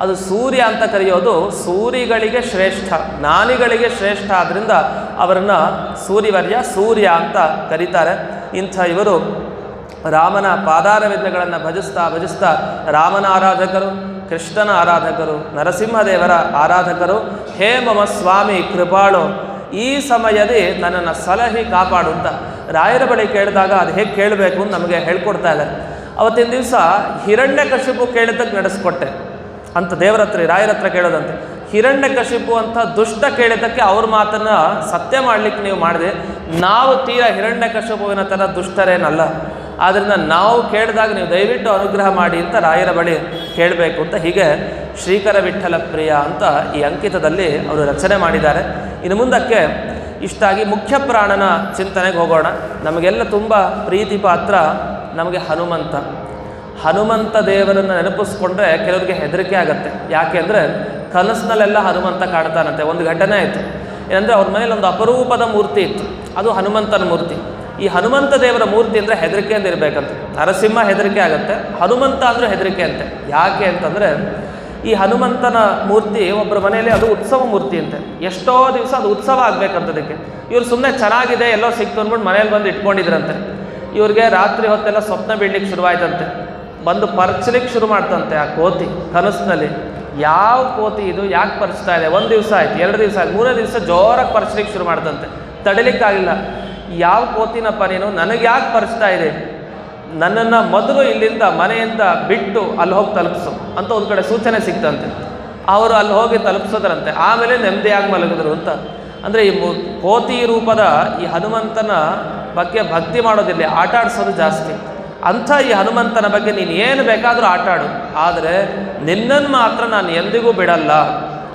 ಅದು ಸೂರ್ಯ ಅಂತ ಕರೆಯೋದು ಸೂರಿಗಳಿಗೆ ಶ್ರೇಷ್ಠ, ಜ್ಞಾನಿಗಳಿಗೆ ಶ್ರೇಷ್ಠ. ಆದ್ದರಿಂದ ಅವರನ್ನು ಸೂರ್ಯವರ್ಯ, ಸೂರ್ಯ ಅಂತ ಕರೀತಾರೆ. ಇಂಥ ಇವರು ರಾಮನ ಪಾದಾರವಿಂದಗಳನ್ನು ಭಜಿಸ್ತಾ ರಾಮನ ಆರಾಧಕರು, ಕೃಷ್ಣನ ಆರಾಧಕರು, ನರಸಿಂಹದೇವರ ಆರಾಧಕರು. ಹೇ ಮಮ ಸ್ವಾಮಿ ಕೃಪಾಳು, ಈ ಸಮಯದಲ್ಲಿ ನನ್ನನ್ನು ಸಲಹಿ ಕಾಪಾಡು ಅಂತ ರಾಯರ ಬಳಿ ಕೇಳಿದಾಗ ಅದು ಹೇಗೆ ಕೇಳಬೇಕು ಅಂತ ನಮಗೆ ಹೇಳ್ಕೊಡ್ತಾ ಇದ್ದಾರೆ. ಅವತ್ತಿನ ದಿವಸ ಹಿರಣ್ಯಕಶಿಪು ಕೇಳಿದ್ದಕ್ಕೆ ನಡೆಸ್ಕೊಟ್ಟೆ ಅಂತ ದೇವರ ಹತ್ರ, ರಾಯರ ಹತ್ರ ಕೇಳೋದಂತೆ. ಹಿರಣ್ಯಕಶಿಪು ಅಂತ ದುಷ್ಟ ಕೇಳಿದ್ದಕ್ಕೆ ಅವ್ರ ಮಾತನ್ನು ಸತ್ಯ ಮಾಡಲಿಕ್ಕೆ ನೀವು ಮಾಡಿದೆ. ನಾವು ತೀರಾ ಹಿರಣ್ಯಕಶಿಪುವಿನ ಥರ ದುಷ್ಟರೇನಲ್ಲ, ಆದ್ದರಿಂದ ನಾವು ಕೇಳಿದಾಗ ನೀವು ದಯವಿಟ್ಟು ಅನುಗ್ರಹ ಮಾಡಿ ಅಂತ ರಾಯರ ಬಳಿ ಕೇಳಬೇಕು ಅಂತ. ಹೀಗೆ ಶ್ರೀಕರ ವಿಠಲ ಪ್ರಿಯ ಅಂತ ಈ ಅಂಕಿತದಲ್ಲಿ ಅವರು ರಚನೆ ಮಾಡಿದ್ದಾರೆ. ಇನ್ನು ಮುಂದಕ್ಕೆ ಇಷ್ಟಾಗಿ ಮುಖ್ಯ ಪ್ರಾಣನ ಚಿಂತನೆಗೆ ಹೋಗೋಣ. ನಮಗೆಲ್ಲ ತುಂಬ ಪ್ರೀತಿ ಪಾತ್ರ ನಮಗೆ ಹನುಮಂತ. ಹನುಮಂತ ದೇವರನ್ನು ನೆನಪಿಸ್ಕೊಂಡ್ರೆ ಕೆಲವರಿಗೆ ಹೆದರಿಕೆ ಆಗುತ್ತೆ. ಯಾಕೆ ಅಂದರೆ ಕನಸಿನಲ್ಲೆಲ್ಲ ಹನುಮಂತ ಕಾಡ್ತಾನಂತೆ. ಒಂದು ಘಟನೆ ಆಯಿತು ಏನಂದರೆ ಅವ್ರ ಮನೇಲಿ ಒಂದು ಅಪರೂಪದ ಮೂರ್ತಿ ಇತ್ತು, ಅದು ಹನುಮಂತನ ಮೂರ್ತಿ. ಈ ಹನುಮಂತ ದೇವರ ಮೂರ್ತಿ ಅಂದರೆ ಹೆದರಿಕೆಯಿಂದ ಇರಬೇಕಂತೆ. ನರಸಿಂಹ ಹೆದರಿಕೆ ಆಗುತ್ತೆ, ಹನುಮಂತ ಅಂದರೂ ಹೆದರಿಕೆ ಅಂತೆ. ಯಾಕೆ ಅಂತಂದರೆ ಈ ಹನುಮಂತನ ಮೂರ್ತಿ ಒಬ್ಬರ ಮನೆಯಲ್ಲಿ ಅದು ಉತ್ಸವ ಮೂರ್ತಿ ಅಂತೆ. ಎಷ್ಟೋ ದಿವಸ ಅದು ಉತ್ಸವ ಆಗಬೇಕಂತದಕ್ಕೆ. ಇವ್ರು ಸುಮ್ಮನೆ ಚೆನ್ನಾಗಿದೆ ಎಲ್ಲೋ ಸಿಕ್ತು ಅಂದ್ಬಿಟ್ಟು ಮನೇಲಿ ಬಂದು ಇಟ್ಕೊಂಡಿದ್ರಂತೆ. ಇವ್ರಿಗೆ ರಾತ್ರಿ ಹೊತ್ತೆಲ್ಲ ಸ್ವಪ್ನ ಬೀಳಲಿಕ್ಕೆ ಶುರುವಾಯ್ತಂತೆ. ಬಂದು ಪರ್ಚಲಿಕ್ಕೆ ಶುರು ಮಾಡ್ತಂತೆ ಆ ಕೋತಿ ಕನಸಿನಲ್ಲಿ. ಯಾವ ಕೋತಿ ಇದು, ಯಾಕೆ ಪರ್ಚ್ತಾ ಇದೆ? 1 ದಿವಸ ಆಯ್ತು, 2 ದಿವಸ ಆಯ್ತು, 3ನೇ ದಿವಸ ಜೋರಾಗಿ ಪರ್ಚಲಿಕ್ಕೆ ಶುರು ಮಾಡ್ತಂತೆ. ತಡಿಲಿಕ್ಕಾಗಿಲ್ಲ. ಯಾವ ಕೋತಿನಪ್ಪ ನೀನು, ನನಗೆ ಯಾಕೆ ಪರ್ಚ್ತಾ ಇದೆ? ನನ್ನನ್ನು ಮೊದಲು ಇಲ್ಲಿಂದ ಮನೆಯಿಂದ ಬಿಟ್ಟು ಅಲ್ಲಿ ಹೋಗಿ ತಲುಪಿಸು ಅಂತ ಒಂದು ಕಡೆ ಸೂಚನೆ ಸಿಕ್ತಂತೆ. ಅವರು ಅಲ್ಲಿ ಹೋಗಿ ತಲುಪಿಸೋದ್ರಂತೆ. ಆಮೇಲೆ ನೆಮ್ಮದಿಯಾಗಿ ಮಲಗಿದ್ರು ಅಂತ. ಅಂದರೆ ಈ ಕೋತಿ ರೂಪದ ಈ ಹನುಮಂತನ ಬಗ್ಗೆ ಭಕ್ತಿ ಮಾಡೋದಿಲ್ಲ, ಆಟ ಆಡಿಸೋದು ಜಾಸ್ತಿ. ಅಂಥ ಈ ಹನುಮಂತನ ಬಗ್ಗೆ ನೀನು ಏನು ಬೇಕಾದರೂ ಆಟ ಆಡು, ಆದರೆ ನಿನ್ನನ್ನು ಮಾತ್ರ ನಾನು ಎಂದಿಗೂ ಬಿಡಲ್ಲ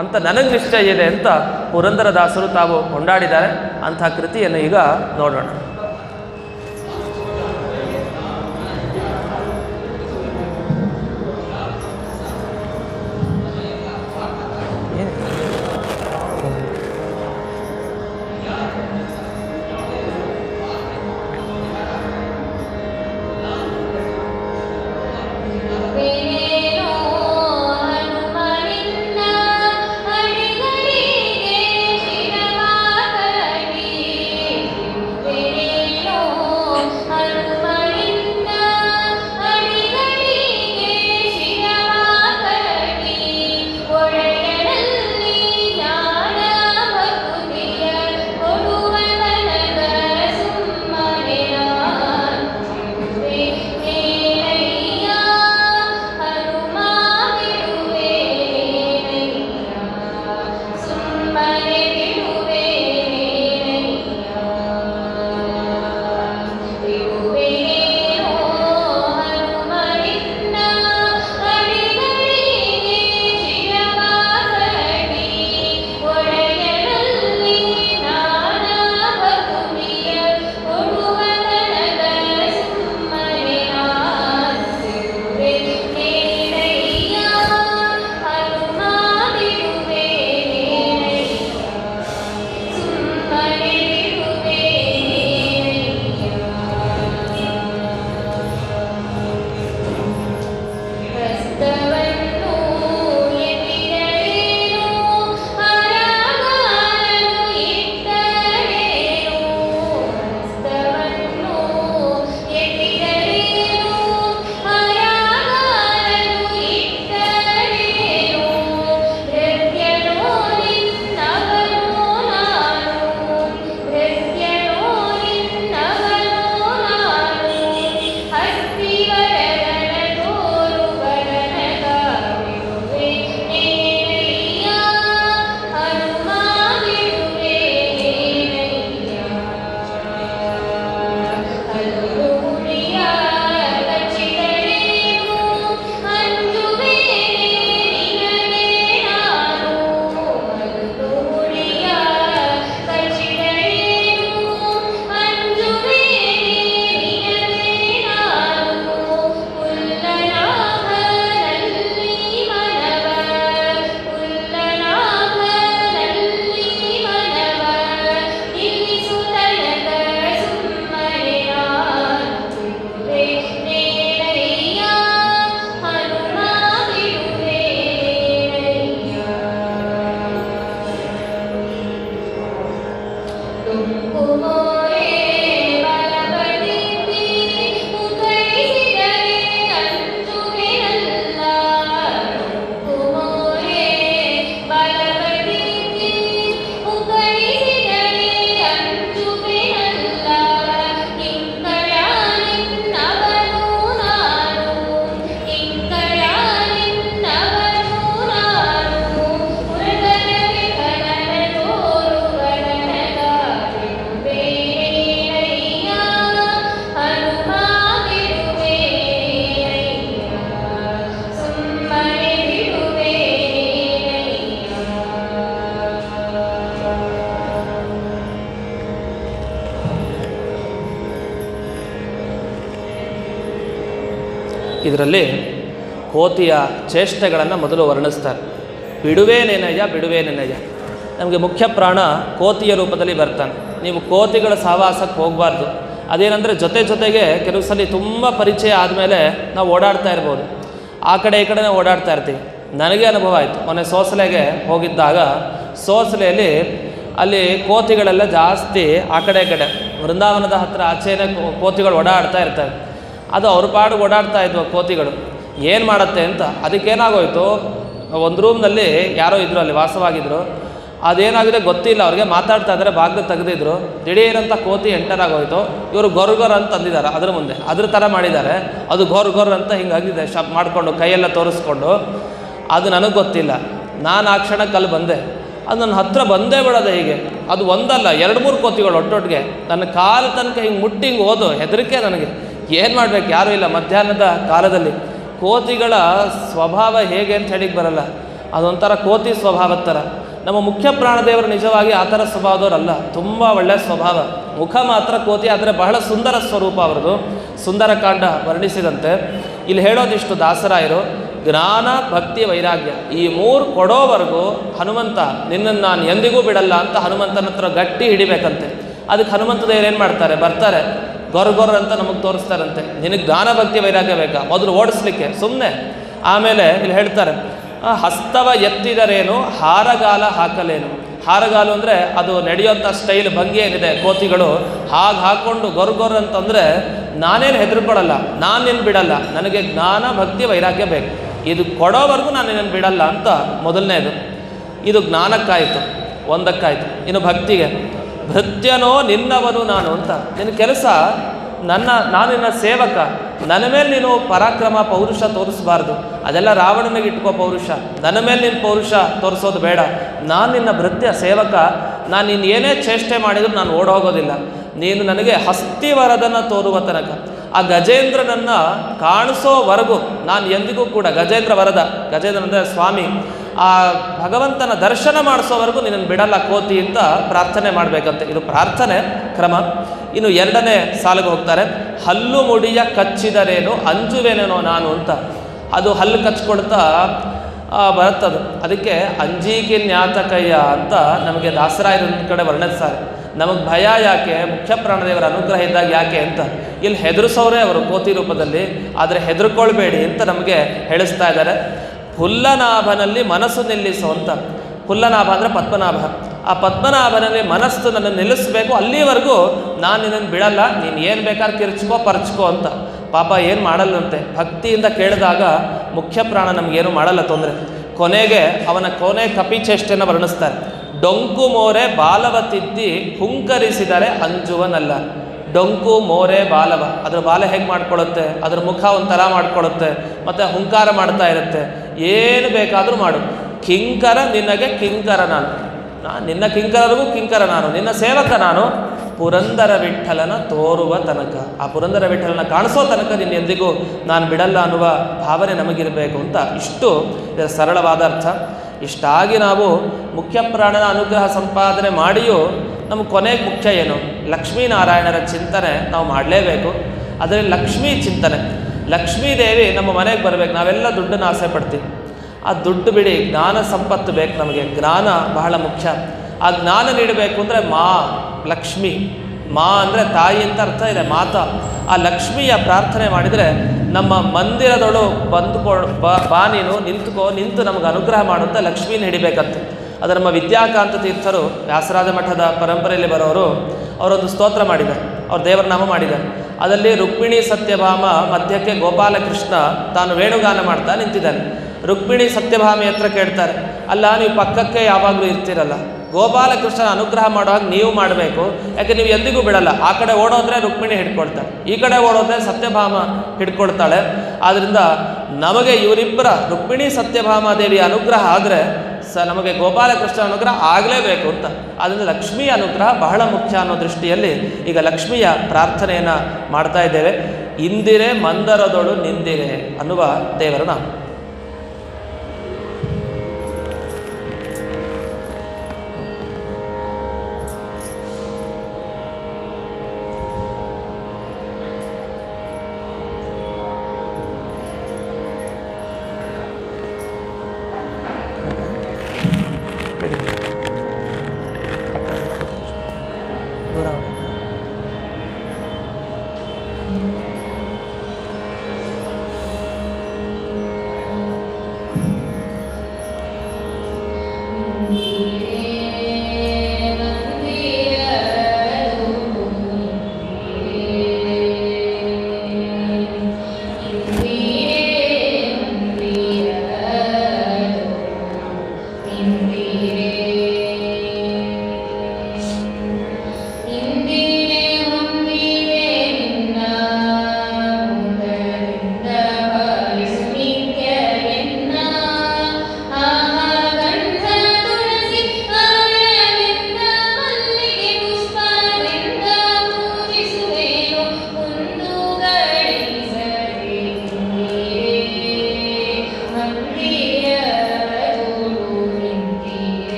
ಅಂತ ನನಗೆ ನಿಶ್ಚಯ ಇದೆ ಅಂತ ಪುರಂದರದಾಸರು ತಾವು ಕೊಂಡಾಡಿದ್ದಾರೆ. ಅಂಥ ಕೃತಿಯನ್ನು ಈಗ ನೋಡೋಣ. ೇ ಇದರಲ್ಲಿ ಕೋತಿಯ ಚೇಷ್ಟೆಗಳನ್ನು ಮೊದಲು ವರ್ಣಿಸ್ತಾರೆ. ಬಿಡುವೇನೆನಯ್ಯ ಬಿಡುವೇನೆನಯ್ಯ. ನಮಗೆ ಮುಖ್ಯ ಪ್ರಾಣ ಕೋತಿಯ ರೂಪದಲ್ಲಿ ಬರ್ತಾನೆ. ನೀವು ಕೋತಿಗಳ ಸಹವಾಸಕ್ಕೆ ಹೋಗಬಾರ್ದು. ಅದೇನೆಂದರೆ ಜೊತೆಗೆ ಕೆಲವು ಸಲ ತುಂಬ ಪರಿಚಯ ಆದಮೇಲೆ ನಾವು ಓಡಾಡ್ತಾ ಇರ್ಬೋದು, ಆ ಕಡೆ ಈ ಕಡೆನೇ ಓಡಾಡ್ತಾ ಇರ್ತೀವಿ. ನನಗೆ ಅನುಭವ ಆಯಿತು. ಮೊನ್ನೆ ಸೋಸಲೆಗೆ ಹೋಗಿದ್ದಾಗ ಸೋಸಲೆಯಲ್ಲಿ ಅಲ್ಲಿ ಕೋತಿಗಳೆಲ್ಲ ಜಾಸ್ತಿ ಆ ಕಡೆ ಈ ಕಡೆ ವೃಂದಾವನದ ಹತ್ತಿರ ಆಚೆನೇ ಕೋತಿಗಳು ಓಡಾಡ್ತಾ ಇರ್ತವೆ. ಅದು ಅವ್ರ ಪಾಡು ಓಡಾಡ್ತಾ ಇದ್ವು ಕೋತಿಗಳು. ಏನು ಮಾಡುತ್ತೆ ಅಂತ ಅದಕ್ಕೇನಾಗೋಯ್ತು, ಒಂದು ರೂಮ್ನಲ್ಲಿ ಯಾರೋ ಇದ್ದರು, ಅಲ್ಲಿ ವಾಸವಾಗಿದ್ದರು. ಅದೇನಾಗಿದೆ ಗೊತ್ತಿಲ್ಲ ಅವ್ರಿಗೆ. ಮಾತಾಡ್ತಾ ಇದ್ದಾರೆ, ಬಾಗಿಲು ತೆಗೆದಿದ್ರು. ದಿಢೀರಂತ ಕೋತಿ ಎಂಟರ್ ಆಗೋಯ್ತು. ಇವರು ಗೊರ್ಗೊರ್ ಅಂತ ಅಂದಿದ್ದಾರೆ ಅದ್ರ ಮುಂದೆ, ಅದ್ರ ಥರ ಮಾಡಿದ್ದಾರೆ. ಅದು ಗೊರ್ ಅಂತ ಹಿಂಗಾಗಿದೆ ಮಾಡಿಕೊಂಡು ಕೈಯೆಲ್ಲ ತೋರಿಸ್ಕೊಂಡು. ಅದು ನನಗೆ ಗೊತ್ತಿಲ್ಲ. ನಾನು ಆ ಕ್ಷಣಕ್ಕೆ ಅಲ್ಲಿ ಬಂದೆ. ಅದು ನನ್ನ ಹತ್ರ ಬಂದೇ ಬಿಡೋದೆ ಹೀಗೆ. ಅದು ಒಂದಲ್ಲ 2-3 ಕೋತಿಗಳು ಒಟ್ಟೊಟ್ಟಿಗೆ ನನ್ನ ಕಾಲು ತನಕ ಹಿಂಗೆ ಮುಟ್ಟಿ ಹಿಂಗೆ ಹೋದು. ಹೆದರಿಕೆ ನನಗೆ. ಏನು ಮಾಡಬೇಕು, ಯಾರೂ ಇಲ್ಲ ಮಧ್ಯಾಹ್ನದ ಕಾಲದಲ್ಲಿ. ಕೋತಿಗಳ ಸ್ವಭಾವ ಹೇಗೆ ಅಂತ ಹೇಳಿಕ್ಕೆ ಬರಲ್ಲ. ಅದೊಂಥರ ಕೋತಿ ಸ್ವಭಾವದ ಥರ. ನಮ್ಮ ಮುಖ್ಯ ಪ್ರಾಣದೇವರು ನಿಜವಾಗಿ ಆ ಥರ ಸ್ವಭಾವದವರಲ್ಲ. ತುಂಬ ಒಳ್ಳೆಯ ಸ್ವಭಾವ. ಮುಖ ಮಾತ್ರ ಕೋತಿ, ಆದರೆ ಬಹಳ ಸುಂದರ ಸ್ವರೂಪ ಅವರದು. ಸುಂದರಕಾಂಡ ವರ್ಣಿಸಿದಂತೆ ಇಲ್ಲಿ ಹೇಳೋದಿಷ್ಟು ದಾಸರಾಯರು, ಜ್ಞಾನ ಭಕ್ತಿ ವೈರಾಗ್ಯ ಈ 3 ಕೊಡೋವರೆಗೂ ಹನುಮಂತ ನಿನ್ನನ್ನು ನಾನು ಎಂದಿಗೂ ಬಿಡಲ್ಲ ಅಂತ ಹನುಮಂತನ ಹತ್ರ ಗಟ್ಟಿ ಹಿಡಿಬೇಕಂತೆ. ಅದಕ್ಕೆ ಹನುಮಂತ ದೇವರು ಏನು ಮಾಡ್ತಾರೆ, ಬರ್ತಾರೆ ಗೊರ್ ಅಂತ ನಮಗೆ ತೋರಿಸ್ತಾರಂತೆ. ನಿನಗೆ ಜ್ಞಾನ ಭಕ್ತಿ ವೈರಾಗ್ಯ ಬೇಕಾ, ಮೊದಲು ಓಡಿಸ್ಲಿಕ್ಕೆ ಸುಮ್ಮನೆ. ಆಮೇಲೆ ಇಲ್ಲಿ ಹೇಳ್ತಾರೆ, ಹಸ್ತವ ಎತ್ತಿದರೇನು ಹಾರಗಾಲ ಹಾಕಲೇನು. ಹಾರಗಾಲು ಅಂದರೆ ಅದು ನಡೆಯೋಂಥ ಸ್ಟೈಲ್ ಭಂಗಿ ಏನಿದೆ, ಕೋತಿಗಳು ಹಾಗೆ ಹಾಕ್ಕೊಂಡು ಗೊರ್ ಅಂತಂದರೆ ನಾನೇನು ಹೆದರ್ಕೊಳ್ಳಲ್ಲ, ನಾನೇನು ಬಿಡಲ್ಲ, ನನಗೆ ಜ್ಞಾನ ಭಕ್ತಿ ವೈರಾಗ್ಯ ಬೇಕು, ಇದು ಕೊಡೋವರೆಗೂ ನಾನು ನಿನ್ನನ್ನು ಬಿಡಲ್ಲ ಅಂತ ಮೊದಲನೇದು. ಇದು ಜ್ಞಾನಕ್ಕಾಯಿತು, ಒಂದಕ್ಕಾಯಿತು. ಇನ್ನು ಭಕ್ತಿಗೆ, ಭೃತ್ಯನೋ ನಿನ್ನವನು ನಾನು ಅಂತ. ನಿನ್ನ ಕೆಲಸ ನಾನು ನಿನ್ನ ಸೇವಕ, ನನ್ನ ಮೇಲೆ ನೀನು ಪರಾಕ್ರಮ ಪೌರುಷ ತೋರಿಸಬಾರ್ದು. ಅದೆಲ್ಲ ರಾವಣನಿಗೆ ಇಟ್ಕೋ ಪೌರುಷ, ನನ್ನ ಮೇಲೆ ನೀನು ಪೌರುಷ ತೋರಿಸೋದು ಬೇಡ. ನಾನು ನಿನ್ನ ಭೃತ್ಯ ಸೇವಕ, ನಾನು ನೀನು ಏನೇ ಚೇಷ್ಟೆ ಮಾಡಿದರೂ ನಾನು ಓಡೋಗೋದಿಲ್ಲ. ನೀನು ನನಗೆ ಹಸ್ತಿವರದನ್ನು ತೋರುವ ತನಕ, ಆ ಗಜೇಂದ್ರನನ್ನು ಕಾಣಿಸೋವರೆಗೂ ನಾನು ಎಂದಿಗೂ ಕೂಡ, ಗಜೇಂದ್ರ ವರದ, ಗಜೇಂದ್ರ ಅಂದರೆ ಸ್ವಾಮಿ, ಆ ಭಗವಂತನ ದರ್ಶನ ಮಾಡಿಸೋವರೆಗೂ ನಿನ್ನನ್ನು ಬಿಡಲ್ಲ ಕೋತಿ ಅಂತ ಪ್ರಾರ್ಥನೆ ಮಾಡಬೇಕಂತೆ. ಇದು ಪ್ರಾರ್ಥನೆ ಕ್ರಮ. ಇನ್ನು 2ನೇ ಸಾಲಿಗೆ ಹೋಗ್ತಾರೆ, ಹಲ್ಲು ಮುಡಿಯ ಕಚ್ಚಿದರೇನು ಅಂಜುವೆನೇನೋ ನಾನು ಅಂತ. ಅದು ಹಲ್ಲು ಕಚ್ಕೊಳ್ತಾ ಬರುತ್ತದು. ಅದಕ್ಕೆ ಅಂಜೀಕಿ ನ್ಯಾತಕಯ್ಯ ಅಂತ ನಮಗೆ ದಾಸರಾಯರ ಕಡೆ ವರ್ಣಿಸ್ತಾರೆ. ನಮಗೆ ಭಯ ಯಾಕೆ, ಮುಖ್ಯ ಪ್ರಾಣದೇವರ ಅನುಗ್ರಹ ಇದ್ದಾಗ ಯಾಕೆ ಅಂತ. ಇಲ್ಲಿ ಹೆದರಿಸೋರೇ ಅವರು ಕೋತಿ ರೂಪದಲ್ಲಿ, ಆದರೆ ಹೆದರ್ಕೊಳ್ಬೇಡಿ ಅಂತ ನಮಗೆ ಹೇಳಿಸ್ತಾ ಇದ್ದಾರೆ. ಪುಲ್ಲನಾಭನಲ್ಲಿ ಮನಸ್ಸು ನಿಲ್ಲಿಸು ಅಂತ. ಪುಲ್ಲನಾಭ ಅಂದರೆ ಪದ್ಮನಾಭ. ಆ ಪದ್ಮನಾಭನಲ್ಲಿ ಮನಸ್ಸು ನನ್ನ ನಿಲ್ಲಿಸಬೇಕು, ಅಲ್ಲಿವರೆಗೂ ನಾನು ನಿನ್ನನ್ನು ಬಿಡಲ್ಲ, ನೀನು ಏನು ಬೇಕಾದ್ರೆ ಕಿರ್ಚ್ಕೋ ಪರ್ಚ್ಕೋ ಅಂತ. ಪಾಪ ಏನು ಮಾಡಲ್ಲಂತೆ. ಭಕ್ತಿಯಿಂದ ಕೇಳಿದಾಗ ಮುಖ್ಯ ಪ್ರಾಣ ನಮಗೇನು ಮಾಡಲ್ಲ ತೊಂದರೆ. ಕೊನೆಗೆ ಅವನ ಕೊನೆ ಕಪಿಚೇಷ್ಟೆಯನ್ನು ವರ್ಣಿಸ್ತಾರೆ. ಡೊಂಕು ಮೋರೆ ಬಾಲವ ತಿದ್ದಿ ಹುಂಕರಿಸಿದರೆ ಅಂಜುವನಲ್ಲ. ಡೊಂಕು ಮೋರೆ ಬಾಲವ, ಅದರ ಬಾಲ ಹೇಗೆ ಮಾಡ್ಕೊಳ್ಳುತ್ತೆ, ಅದರ ಮುಖ ಒಂಥರ ಮಾಡ್ಕೊಳ್ಳುತ್ತೆ, ಮತ್ತು ಹುಂಕಾರ ಮಾಡ್ತಾ ಇರುತ್ತೆ. ಏನು ಬೇಕಾದರೂ ಮಾಡು, ಕಿಂಕರ ನಿನಗೆ ಕಿಂಕರ ನಾನು, ನಿನ್ನ ಕಿಂಕರರಿಗೂ ಕಿಂಕರ ನಾನು, ನಿನ್ನ ಸೇವಕ ನಾನು, ಪುರಂದರ ವಿಠಲನ ತೋರುವ ತನಕ, ಆ ಪುರಂದರ ವಿಠಲನ ಕಾಣಿಸೋ ತನಕ ನಿನ್ನ ಎಂದಿಗೂ ನಾನು ಬಿಡಲ್ಲ ಅನ್ನುವ ಭಾವನೆ ನಮಗಿರಬೇಕು ಅಂತ. ಇಷ್ಟು ಸರಳವಾದ ಅರ್ಥ. ಇಷ್ಟಾಗಿ ನಾವು ಮುಖ್ಯ ಪ್ರಾಣನ ಅನುಗ್ರಹ ಸಂಪಾದನೆ ಮಾಡಿಯೂ ನಮಗೆ ಕೊನೆಗೆ ಮುಖ್ಯ ಏನು, ಲಕ್ಷ್ಮೀನಾರಾಯಣರ ಚಿಂತನೆ ನಾವು ಮಾಡಲೇಬೇಕು. ಅದರಲ್ಲಿ ಲಕ್ಷ್ಮೀ ಚಿಂತನೆ, ಲಕ್ಷ್ಮೀದೇವಿ ನಮ್ಮ ಮನೆಗೆ ಬರಬೇಕು. ನಾವೆಲ್ಲ ದುಡ್ಡನ್ನು ಆಸೆ ಪಡ್ತೀವಿ. ಆ ದುಡ್ಡು ಬಿಡಿ, ಜ್ಞಾನ ಸಂಪತ್ತು ಬೇಕು ನಮಗೆ. ಜ್ಞಾನ ಬಹಳ ಮುಖ್ಯ. ಆ ಜ್ಞಾನ ನೀಡಬೇಕು ಅಂದರೆ ಲಕ್ಷ್ಮಿ, ಅಂದರೆ ತಾಯಿ ಅಂತ ಅರ್ಥ ಇದೆ, ಮಾತಾ. ಆ ಲಕ್ಷ್ಮಿಯ ಪ್ರಾರ್ಥನೆ ಮಾಡಿದರೆ ನಮ್ಮ ಮಂದಿರದೊಳು ಬಾ ನೀನು ನಿಂತು ನಮಗೆ ಅನುಗ್ರಹ ಮಾಡುವಂಥ ಲಕ್ಷ್ಮೀನ ಹಿಡಿಬೇಕಂತೆ. ಅದು ನಮ್ಮ ವಿದ್ಯಾಕಾಂತ ತೀರ್ಥರು ವ್ಯಾಸರಾಜ ಮಠದ ಪರಂಪರೆಯಲ್ಲಿ ಬರೋರು, ಅವರೊಂದು ಸ್ತೋತ್ರ ಮಾಡಿದ್ದಾರೆ, ಅವ್ರ ದೇವರ ನಾಮ ಮಾಡಿದ್ದಾರೆ. ಅದರಲ್ಲಿ ರುಕ್ಮಿಣಿ ಸತ್ಯಭಾಮ ಮಧ್ಯಕ್ಕೆ ಗೋಪಾಲಕೃಷ್ಣ ತಾನು ವೇಣುಗಾನ ಮಾಡ್ತಾ ನಿಂತಿದ್ದಾನೆ. ರುಕ್ಮಿಣಿ ಸತ್ಯಭಾಮಿ ಹತ್ರ ಕೇಳ್ತಾರೆ, ಅಲ್ಲ ನೀವು ಪಕ್ಕಕ್ಕೆ ಯಾವಾಗಲೂ ಇರ್ತೀರಲ್ಲ, ಗೋಪಾಲಕೃಷ್ಣನ ಅನುಗ್ರಹ ಮಾಡುವಾಗ ನೀವು ಮಾಡಬೇಕು, ಯಾಕೆ ನೀವು ಎಂದಿಗೂ ಬಿಡಲ್ಲ. ಆ ಕಡೆ ಓಡೋದ್ರೆ ರುಕ್ಮಿಣಿ ಹಿಡ್ಕೊಳ್ತಾಳೆ, ಈ ಕಡೆ ಓಡೋದ್ರೆ ಸತ್ಯಭಾಮ ಹಿಡ್ಕೊಳ್ತಾಳೆ. ಆದ್ದರಿಂದ ನಮಗೆ ಇವರಿಬ್ಬರ ರುಕ್ಮಿಣಿ ಸತ್ಯಭಾಮ ದೇವಿಯ ಅನುಗ್ರಹ ಆದರೆ ನಮಗೆ ಗೋಪಾಲಕೃಷ್ಣ ಅನುಗ್ರಹ ಆಗಲೇಬೇಕು ಅಂತ. ಆದ್ದರಿಂದ ಲಕ್ಷ್ಮಿಯ ಅನುಗ್ರಹ ಬಹಳ ಮುಖ್ಯ ಅನ್ನೋ ದೃಷ್ಟಿಯಲ್ಲಿ ಈಗ ಲಕ್ಷ್ಮಿಯ ಪ್ರಾರ್ಥನೆಯನ್ನು ಮಾಡ್ತಾ ಇದ್ದೇವೆ. ಇಂದಿರೆ ಮಂದರದೊಳು ನಿಂದಿರೆ ಅನ್ನುವ ದೇವರ ನಾಮ.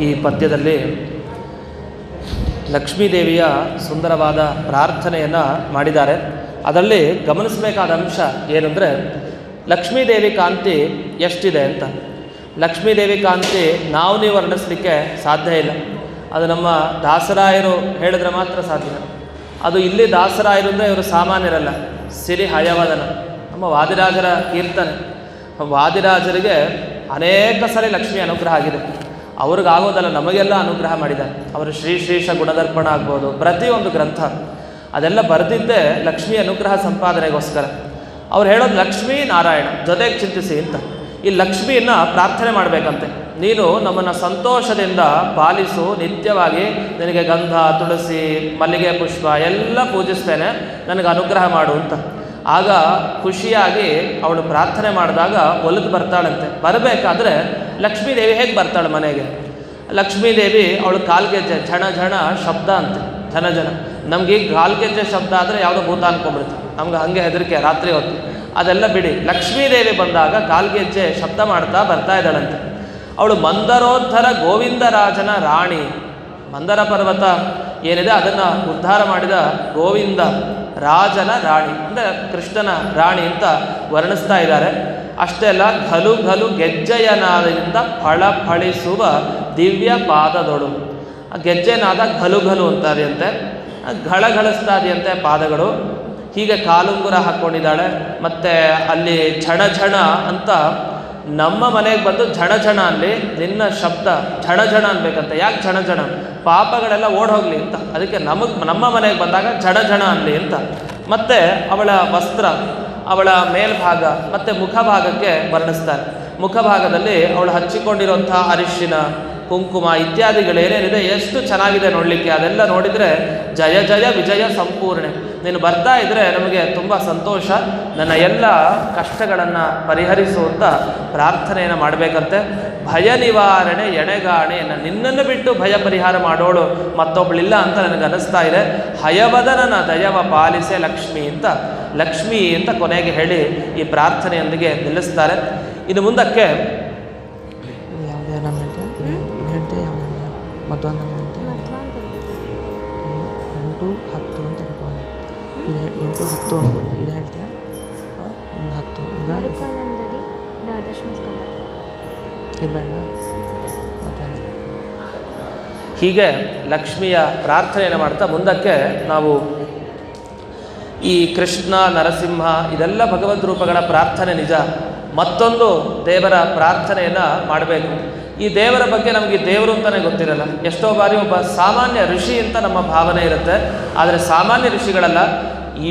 ಈ ಪದ್ಯದಲ್ಲಿ ಲಕ್ಷ್ಮೀದೇವಿಯ ಸುಂದರವಾದ ಪ್ರಾರ್ಥನೆಯನ್ನು ಮಾಡಿದ್ದಾರೆ. ಅದರಲ್ಲಿ ಗಮನಿಸಬೇಕಾದ ಅಂಶ ಏನಂದರೆ, ಲಕ್ಷ್ಮೀದೇವಿ ಕಾಂತಿ ಎಷ್ಟಿದೆ ಅಂತ. ಲಕ್ಷ್ಮೀದೇವಿ ಕಾಂತಿ ನೀವು ವರ್ಣಿಸಲಿಕ್ಕೆ ಸಾಧ್ಯ ಇಲ್ಲ. ಅದು ನಮ್ಮ ದಾಸರಾಯರು ಹೇಳಿದ್ರೆ ಮಾತ್ರ ಸಾಧ್ಯ. ಅದು ಇಲ್ಲಿ ದಾಸರಾಯರು ಅಂದರೆ ಇವರು ಸಾಮಾನ್ಯರಲ್ಲ, ಸಿರಿ ಹಯವದನ. ನಮ್ಮ ವಾದಿರಾಜರ ಕೀರ್ತನೆ. ವಾದಿರಾಜರಿಗೆ ಅನೇಕ ಸರಿ ಲಕ್ಷ್ಮಿ ಅನುಗ್ರಹ ಆಗಿದೆ. ಅವ್ರಿಗಾಗೋದಲ್ಲ, ನಮಗೆಲ್ಲ ಅನುಗ್ರಹ ಮಾಡಿದ್ದಾರೆ. ಅವರು ಶ್ರೀಶ ಗುಣದರ್ಪಣ ಆಗ್ಬೋದು, ಪ್ರತಿಯೊಂದು ಗ್ರಂಥ ಅದೆಲ್ಲ ಬರೆದಿದ್ದೇ ಲಕ್ಷ್ಮೀ ಅನುಗ್ರಹ ಸಂಪಾದನೆಗೋಸ್ಕರ. ಅವ್ರು ಹೇಳೋದು ಲಕ್ಷ್ಮೀ ನಾರಾಯಣ ಜೊತೆಗೆ ಚಿಂತಿಸಿ ಅಂತ. ಈ ಲಕ್ಷ್ಮಿಯನ್ನು ಪ್ರಾರ್ಥನೆ ಮಾಡಬೇಕಂತೆ. ನೀನು ನಮ್ಮನ್ನು ಸಂತೋಷದಿಂದ ಪಾಲಿಸು, ನಿತ್ಯವಾಗಿ ನಿನಗೆ ಗಂಧ, ತುಳಸಿ, ಮಲ್ಲಿಗೆ ಪುಷ್ಪ ಎಲ್ಲ ಪೂಜಿಸ್ತೇನೆ, ನನಗೆ ಅನುಗ್ರಹ ಮಾಡು ಅಂತ. ಆಗ ಖುಷಿಯಾಗಿ ಅವಳು ಪ್ರಾರ್ಥನೆ ಮಾಡಿದಾಗ ಒಲಿದು ಬರ್ತಾಳಂತೆ. ಬರಬೇಕಾದ್ರೆ ಲಕ್ಷ್ಮೀದೇವಿ ಹೇಗೆ ಬರ್ತಾಳೆ ಮನೆಗೆ? ಲಕ್ಷ್ಮೀದೇವಿ ಅವಳು ಕಾಲ್ಗೆಜ್ಜೆ ಝಣ ಝಣ ಶಬ್ದ ಅಂತೆ. ಝನ ಝನ ನಮ್ಗೆ ಕಾಲ್ಗೆಜ್ಜೆ ಶಬ್ದ ಆದರೆ ಯಾವುದೋ ಭೂತ ಅನ್ಕೊಂಡ್ಬಿಡುತ್ತೆ, ನಮ್ಗೆ ಹಾಗೆ ಹೆದರಿಕೆ ರಾತ್ರಿ ಹೊತ್ತು. ಅದೆಲ್ಲ ಬಿಡಿ, ಲಕ್ಷ್ಮೀದೇವಿ ಬಂದಾಗ ಕಾಲ್ಗೆಜ್ಜೆ ಶಬ್ದ ಮಾಡ್ತಾ ಬರ್ತಾ ಇದ್ದಾಳಂತೆ. ಅವಳು ಮಂದರೋದ್ಧರ ಗೋವಿಂದರಾಜನ ರಾಣಿ. ಮಂದರ ಪರ್ವತ ಏನಿದೆ ಅದನ್ನು ಉದ್ಧಾರ ಮಾಡಿದ ಗೋವಿಂದ ರಾಜನ ರಾಣಿ ಅಂದರೆ ಕೃಷ್ಣನ ರಾಣಿ ಅಂತ ವರ್ಣಿಸ್ತಾ ಇದ್ದಾರೆ. ಅಷ್ಟೇ ಅಲ್ಲ, ಘಲು ಘಲು ಗೆಜ್ಜೆಯನಾದದಿಂದ ಫಳಫಳಿಸುವ ದಿವ್ಯ ಪಾದದೊಳು. ಆ ಗೆಜ್ಜೆನಾದ ಘಲು ಘಲು ಅಂತಾದೆಯಂತೆ, ಘಳಘಳಿಸ್ತಾದೆಯಂತೆ ಪಾದಗಳು. ಹೀಗೆ ಕಾಲುಂಗುರ ಹಾಕ್ಕೊಂಡಿದ್ದಾಳೆ. ಮತ್ತು ಅಲ್ಲಿ ಝಣ ಝಣ ಅಂತ ನಮ್ಮ ಮನೆಗೆ ಬಂದು ಝಣ ಝಣ ಅಲ್ಲಿ ನಿನ್ನ ಶಬ್ದ ಝಣ ಝಣ ಅನ್ಬೇಕಂತೆ. ಯಾಕೆ ಝಣ ಝಣ? ಪಾಪಗಳೆಲ್ಲ ಓಡ್ ಹೋಗ್ಲಿ ಅಂತ. ಅದಕ್ಕೆ ನಮ್ಮ ಮನೆಗೆ ಬಂದಾಗ ಝಣ ಝಣ ಅನ್ಲಿ ಅಂತ. ಮತ್ತು ಅವಳ ವಸ್ತ್ರ, ಅವಳ ಮೇಲ್ಭಾಗ ಮತ್ತು ಮುಖಭಾಗಕ್ಕೆ ವರ್ಣಿಸ್ತಾರೆ. ಮುಖಭಾಗದಲ್ಲಿ ಅವಳು ಹಚ್ಚಿಕೊಂಡಿರುವಂಥ ಅರಿಶಿನ, ಕುಂಕುಮ ಇತ್ಯಾದಿಗಳೇನೇನಿದೆ ಎಷ್ಟು ಚೆನ್ನಾಗಿದೆ ನೋಡಲಿಕ್ಕೆ. ಅದೆಲ್ಲ ನೋಡಿದರೆ ಜಯ ಜಯ ವಿಜಯ ಸಂಪೂರ್ಣೆ. ನೀನು ಬರ್ತಾ ಇದ್ದರೆ ನಮಗೆ ತುಂಬ ಸಂತೋಷ, ನನ್ನ ಎಲ್ಲ ಕಷ್ಟಗಳನ್ನು ಪರಿಹರಿಸುವಂಥ ಪ್ರಾರ್ಥನೆಯನ್ನು ಮಾಡಬೇಕಂತೆ. ಭಯ ನಿವಾರಣೆ ಎಣೆಗಾಣೆ, ನಿನ್ನನ್ನು ಬಿಟ್ಟು ಭಯ ಪರಿಹಾರ ಮಾಡೋಳು ಮತ್ತೊಬ್ಬಳಿಲ್ಲ ಅಂತ ನನಗೆ ಅನ್ನಿಸ್ತಾ ಇದೆ. ಹಯವದನನ ದಯವ ಪಾಲಿಸೆ ಲಕ್ಷ್ಮಿ ಅಂತ ಕೊನೆಗೆ ಹೇಳಿ ಈ ಪ್ರಾರ್ಥನೆಯೊಂದಿಗೆ ನಿಲ್ಲಿಸ್ತಾರೆ. ಇನ್ನು ಮುಂದಕ್ಕೆ ಮಧ್ವಾಹ್ನ 8, 10 ಅಂತ ಹೇಳ್ಕೊಂಡು 8, 10 ಇದು ಹೇಳ್ತೀಯ 10 ಈಗ ಬೇಡ. ಹೀಗೆ ಲಕ್ಷ್ಮಿಯ ಪ್ರಾರ್ಥನೆಯನ್ನು ಮಾಡ್ತಾ ಮುಂದಕ್ಕೆ ನಾವು ಈ ಕೃಷ್ಣ, ನರಸಿಂಹ ಇದೆಲ್ಲ ಭಗವದ್ ರೂಪಗಳ ಪ್ರಾರ್ಥನೆ ನಿಜ. ಮತ್ತೊಂದು ದೇವರ ಪ್ರಾರ್ಥನೆಯನ್ನು ಮಾಡಬೇಕು. ಈ ದೇವರ ಬಗ್ಗೆ ನಮಗೆ ದೇವರು ಅಂತಲೇ ಗೊತ್ತಿರಲ್ಲ. ಎಷ್ಟೋ ಬಾರಿ ಒಬ್ಬ ಸಾಮಾನ್ಯ ಋಷಿ ಅಂತ ನಮ್ಮ ಭಾವನೆ ಇರುತ್ತೆ. ಆದರೆ ಸಾಮಾನ್ಯ ಋಷಿಗಳಲ್ಲ,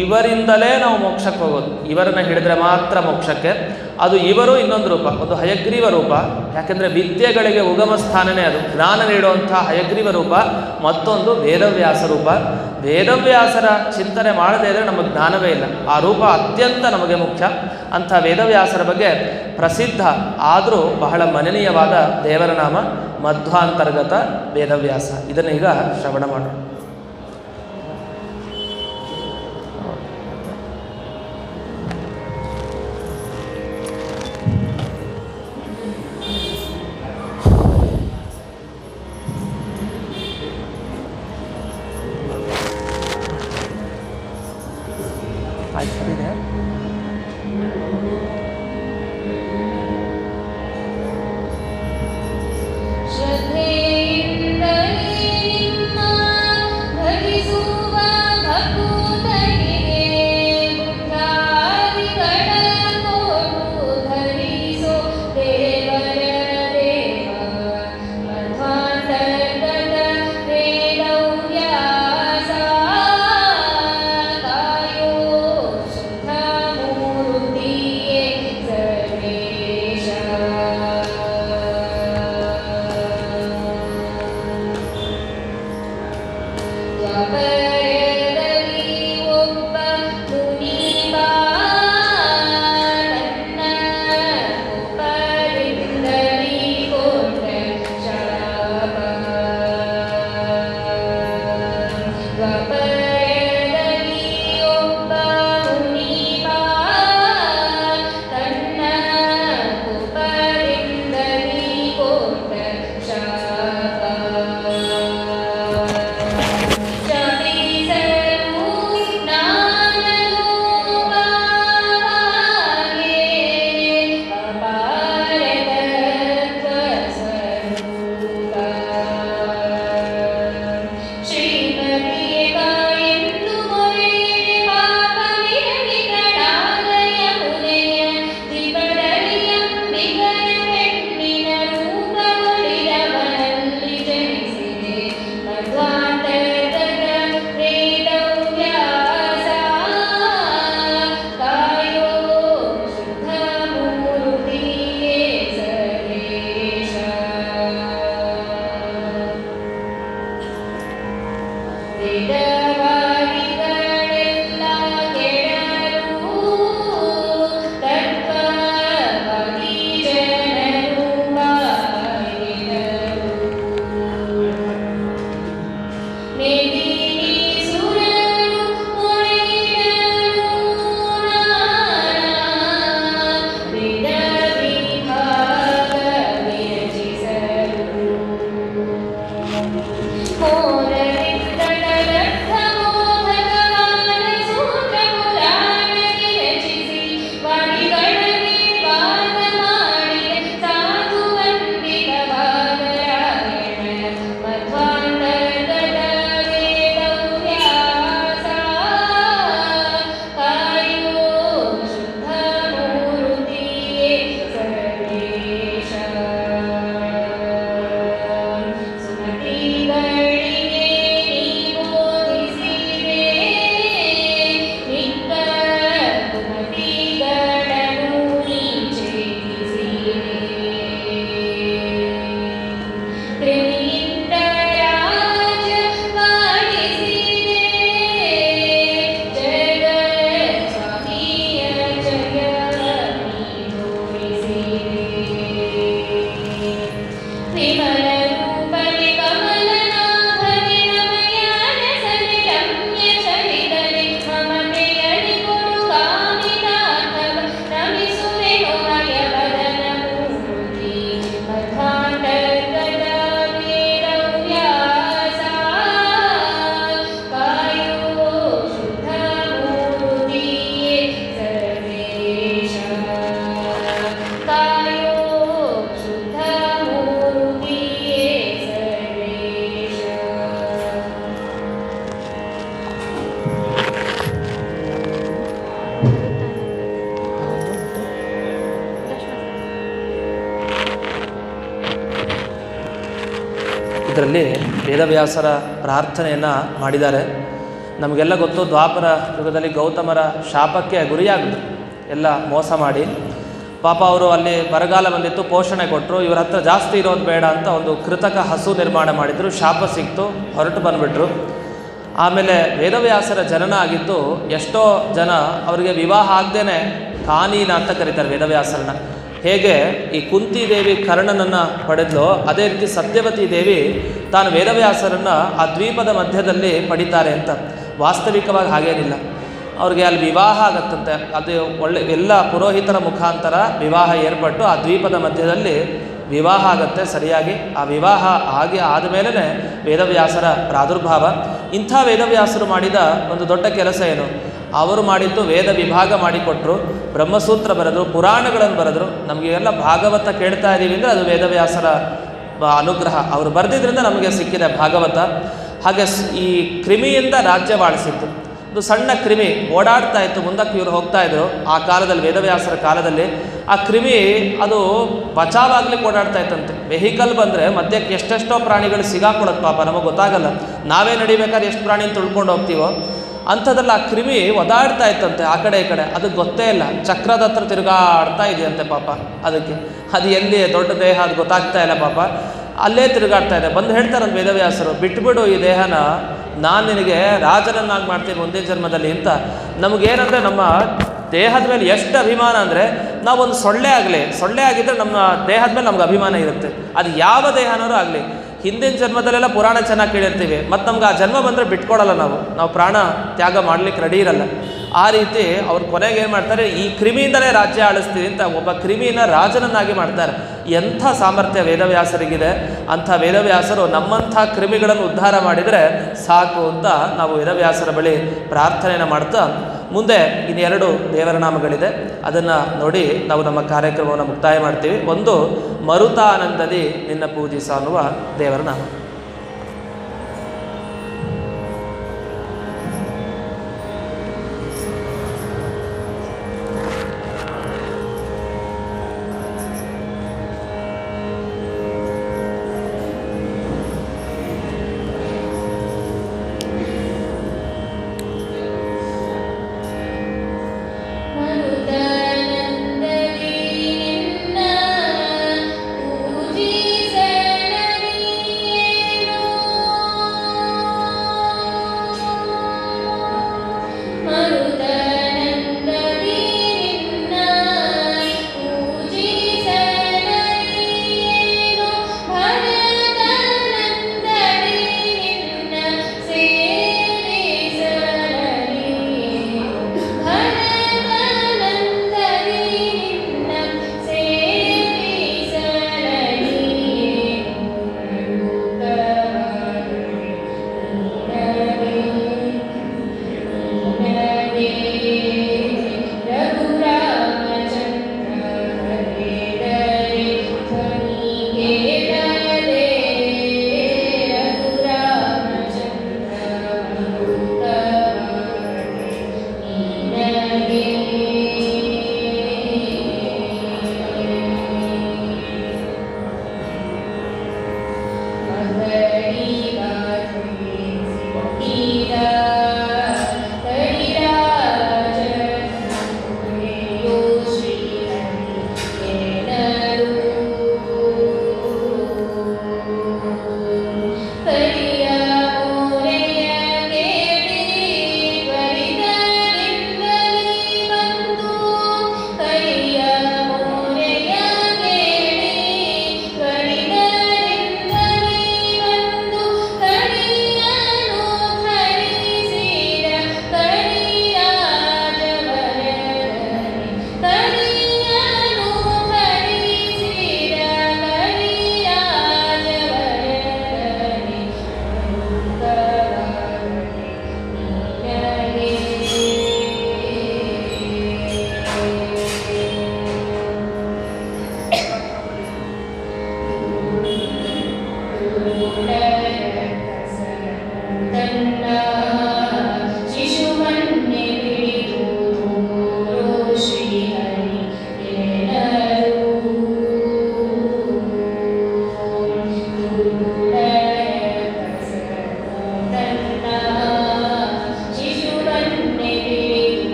ಇವರಿಂದಲೇ ನಾವು ಮೋಕ್ಷಕ್ಕೆ ಹೋಗೋದು. ಇವರನ್ನು ಹಿಡಿದ್ರೆ ಮಾತ್ರ ಮೋಕ್ಷಕ್ಕೆ. ಅದು ಇವರು ಇನ್ನೊಂದು ರೂಪ, ಒಂದು ಹಯಗ್ರೀವ ರೂಪ. ಯಾಕೆಂದರೆ ವಿದ್ಯೆಗಳಿಗೆ ಉಗಮ ಸ್ಥಾನನೇ ಅದು, ಜ್ಞಾನ ನೀಡುವಂಥ ಹಯಗ್ರೀವ ರೂಪ. ಮತ್ತೊಂದು ವೇದವ್ಯಾಸ ರೂಪ. ವೇದವ್ಯಾಸರ ಚಿಂತನೆ ಮಾಡದೇ ಇದ್ದರೆ ನಮಗೆ ಜ್ಞಾನವೇ ಇಲ್ಲ. ಆ ರೂಪ ಅತ್ಯಂತ ನಮಗೆ ಮುಖ್ಯ. ಅಂಥ ವೇದವ್ಯಾಸರ ಬಗ್ಗೆ ಪ್ರಸಿದ್ಧ ಆದರೂ ಬಹಳ ಮನನೀಯವಾದ ದೇವರ ನಾಮ ಮಧ್ವಾಂತರ್ಗತ ವೇದವ್ಯಾಸ. ಇದನ್ನೀಗ ಶ್ರವಣ ಮಾಡೋಣ. ಇದರಲ್ಲಿ ವೇದವ್ಯಾಸರ ಪ್ರಾರ್ಥನೆಯನ್ನು ಮಾಡಿದ್ದಾರೆ. ನಮಗೆಲ್ಲ ಗೊತ್ತು, ದ್ವಾಪರ ಯುಗದಲ್ಲಿ ಗೌತಮರ ಶಾಪಕ್ಕೆ ಗುರಿಯಾಗಿದ್ರು, ಎಲ್ಲ ಮೋಸ ಮಾಡಿ. ಪಾಪ ಅವರು ಅಲ್ಲಿ ಬರಗಾಲ ಬಂದಿತ್ತು, ಪೋಷಣೆ ಕೊಟ್ಟರು, ಇವ್ರ ಹತ್ರ ಜಾಸ್ತಿ ಇರೋದು ಬೇಡ ಅಂತ ಒಂದು ಕೃತಕ ಹಸು ನಿರ್ಮಾಣ ಮಾಡಿದರು. ಶಾಪ ಸಿಕ್ತು, ಹೊರಟು ಬಂದುಬಿಟ್ರು. ಆಮೇಲೆ ವೇದವ್ಯಾಸರ ಜನನ ಆಗಿದ್ದು, ಎಷ್ಟೋ ಜನ ಅವರಿಗೆ ವಿವಾಹ ಆಗದೇನೆ ಕಾನೀನ ಅಂತ ಕರೀತಾರೆ ವೇದವ್ಯಾಸರನ್ನ. ಹೇಗೆ ಈ ಕುಂತಿ ದೇವಿ ಕರ್ಣನನ್ನು ಪಡೆದ್ಲೋ, ಅದೇ ರೀತಿ ಸತ್ಯವತಿ ದೇವಿ ತಾನು ವೇದವ್ಯಾಸರನ್ನು ಆ ದ್ವೀಪದ ಮಧ್ಯದಲ್ಲಿ ಪಡಿತಾರೆ ಅಂತ. ವಾಸ್ತವಿಕವಾಗಿ ಹಾಗೇನಿಲ್ಲ, ಅವ್ರಿಗೆ ಅಲ್ಲಿ ವಿವಾಹ ಆಗತ್ತಂತೆ. ಅದು ಒಳ್ಳೆ ಎಲ್ಲ ಪುರೋಹಿತರ ಮುಖಾಂತರ ವಿವಾಹ ಏರ್ಪಟ್ಟು ಆ ದ್ವೀಪದ ಮಧ್ಯದಲ್ಲಿ ವಿವಾಹ ಆಗತ್ತೆ ಸರಿಯಾಗಿ. ಆ ವಿವಾಹ ಆಗಿ ಆದಮೇಲೆ ವೇದವ್ಯಾಸರ ಪ್ರಾದುರ್ಭಾವ. ಇಂಥ ವೇದವ್ಯಾಸರು ಮಾಡಿದ ಒಂದು ದೊಡ್ಡ ಕೆಲಸ ಏನು? ಅವರು ಮಾಡಿದ್ದು ವೇದ ವಿಭಾಗ ಮಾಡಿಕೊಟ್ರು, ಬ್ರಹ್ಮಸೂತ್ರ ಬರೆದ್ರು, ಪುರಾಣಗಳನ್ನು ಬರೆದ್ರು. ನಮಗೆಲ್ಲ ಭಾಗವತ ಕೇಳ್ತಾ ಇದ್ದೀವಿ ಅಂದರೆ ಅದು ವೇದವ್ಯಾಸರ ಅನುಗ್ರಹ. ಅವರು ಬರೆದಿದ್ದರಿಂದ ನಮಗೆ ಸಿಕ್ಕಿದೆ ಭಾಗವತ. ಹಾಗೆ ಈ ಕ್ರಿಮಿಯಿಂದ ರಾಜ್ಯವಾಳಿಸಿತ್ತು. ಒಂದು ಸಣ್ಣ ಕ್ರಿಮಿ ಓಡಾಡ್ತಾ ಇತ್ತು, ಮುಂದಕ್ಕೆ ಇವರು ಹೋಗ್ತಾ ಇದ್ರು. ಆ ಕಾಲದಲ್ಲಿ ವೇದವ್ಯಾಸರ ಕಾಲದಲ್ಲಿ ಆ ಕ್ರಿಮಿ ಅದು ಬಚಾವಾಗ್ಲಿಕ್ಕೆ ಓಡಾಡ್ತಾ ಇತ್ತಂತೆ. ವೆಹಿಕಲ್ ಬಂದರೆ ಮಧ್ಯಕ್ಕೆ ಎಷ್ಟೆಷ್ಟೋ ಪ್ರಾಣಿಗಳು ಸಿಗಾಕೊಳ್ಳೋದು, ಪಾಪ ನಮಗೆ ಗೊತ್ತಾಗಲ್ಲ. ನಾವೇ ನಡಿಬೇಕಾದ್ರೆ ಎಷ್ಟು ಪ್ರಾಣಿನ ತುಳ್ಕೊಂಡು ಹೋಗ್ತೀವೋ ಅಂಥದ್ರಲ್ಲಿ ಆ ಕ್ರಿಮಿ ಒದಾಡ್ತಾ ಇತ್ತಂತೆ ಆ ಕಡೆ ಈ ಕಡೆ. ಅದಕ್ಕೆ ಗೊತ್ತೇ ಇಲ್ಲ, ಚಕ್ರದ ಹತ್ರ ತಿರುಗಾಡ್ತಾ ಇದೆಯಂತೆ ಪಾಪ. ಅದಕ್ಕೆ ಅದು ಎಲ್ಲಿ ದೊಡ್ಡ ದೇಹ ಅದು ಗೊತ್ತಾಗ್ತಾ ಇಲ್ಲ ಪಾಪ, ಅಲ್ಲೇ ತಿರುಗಾಡ್ತಾ ಇದೆ. ಬಂದು ಹೇಳ್ತಾರಂತ ವೇದವ್ಯಾಸರು, ಬಿಟ್ಬಿಡು ಈ ದೇಹನ, ನಾನು ನಿನಗೆ ರಾಜನನ್ನಾಗಿ ಮಾಡ್ತೀನಿ ಮುಂದಿನ ಜನ್ಮದಲ್ಲಿ ಅಂತ. ನಮಗೇನಂದರೆ ನಮ್ಮ ದೇಹದ ಮೇಲೆ ಎಷ್ಟು ಅಭಿಮಾನ ಅಂದರೆ, ನಾವೊಂದು ಸೊಳ್ಳೆ ಆಗಿದ್ದರೆ ನಮ್ಮ ದೇಹದ ಮೇಲೆ ನಮ್ಗೆ ಅಭಿಮಾನ ಇರುತ್ತೆ. ಅದು ಯಾವ ದೇಹನಾದ್ರೂ ಆಗಲಿ. ಹಿಂದಿನ ಜನ್ಮದಲ್ಲೆಲ್ಲ ಪುರಾಣ ಚೆನ್ನಾಗಿ ಕೇಳಿರ್ತೀವಿ, ಮತ್ತು ನಮ್ಗೆ ಆ ಜನ್ಮ ಬಂದರೆ ಬಿಟ್ಕೊಡಲ್ಲ, ನಾವು ಪ್ರಾಣ ತ್ಯಾಗ ಮಾಡಲಿಕ್ಕೆ ರೆಡಿ ಇರಲ್ಲ. ಆ ರೀತಿ ಅವ್ರು ಕೊನೆಗೆ ಏನು ಮಾಡ್ತಾರೆ, ಈ ಕ್ರಿಮಿಯಿಂದಲೇ ರಾಜ್ಯ ಆಳಿಸ್ತೀವಿ ಅಂತ ಒಬ್ಬ ಕ್ರಿಮಿನ ರಾಜನನ್ನಾಗಿ ಮಾಡ್ತಾರೆ. ಎಂಥ ಸಾಮರ್ಥ್ಯ ವೇದವ್ಯಾಸರಿಗಿದೆ. ಅಂಥ ವೇದವ್ಯಾಸರು ನಮ್ಮಂಥ ಕ್ರಿಮಿಗಳನ್ನು ಉದ್ಧಾರ ಮಾಡಿದರೆ ಸಾಕು ಅಂತ ನಾವು ವೇದವ್ಯಾಸರ ಬಳಿ ಪ್ರಾರ್ಥನೆಯನ್ನು ಮಾಡ್ತಾ ಮುಂದೆ ಇನ್ನೆರಡು ದೇವರ ನಾಮಗಳಿದೆ, ಅದನ್ನು ನೋಡಿ ನಾವು ನಮ್ಮ ಕಾರ್ಯಕ್ರಮವನ್ನು ಮುಕ್ತಾಯ ಮಾಡ್ತೀವಿ. ಒಂದು ಮರುತಾನಂದದಿ ನಿನ್ನ ಪೂಜಿಸ ಅನ್ನುವ ದೇವರ ನಾಮ. ಮರುತಾನಂದದಿ ನಿನ್ನ ಪೂಜಿಸಲನಿಯೇ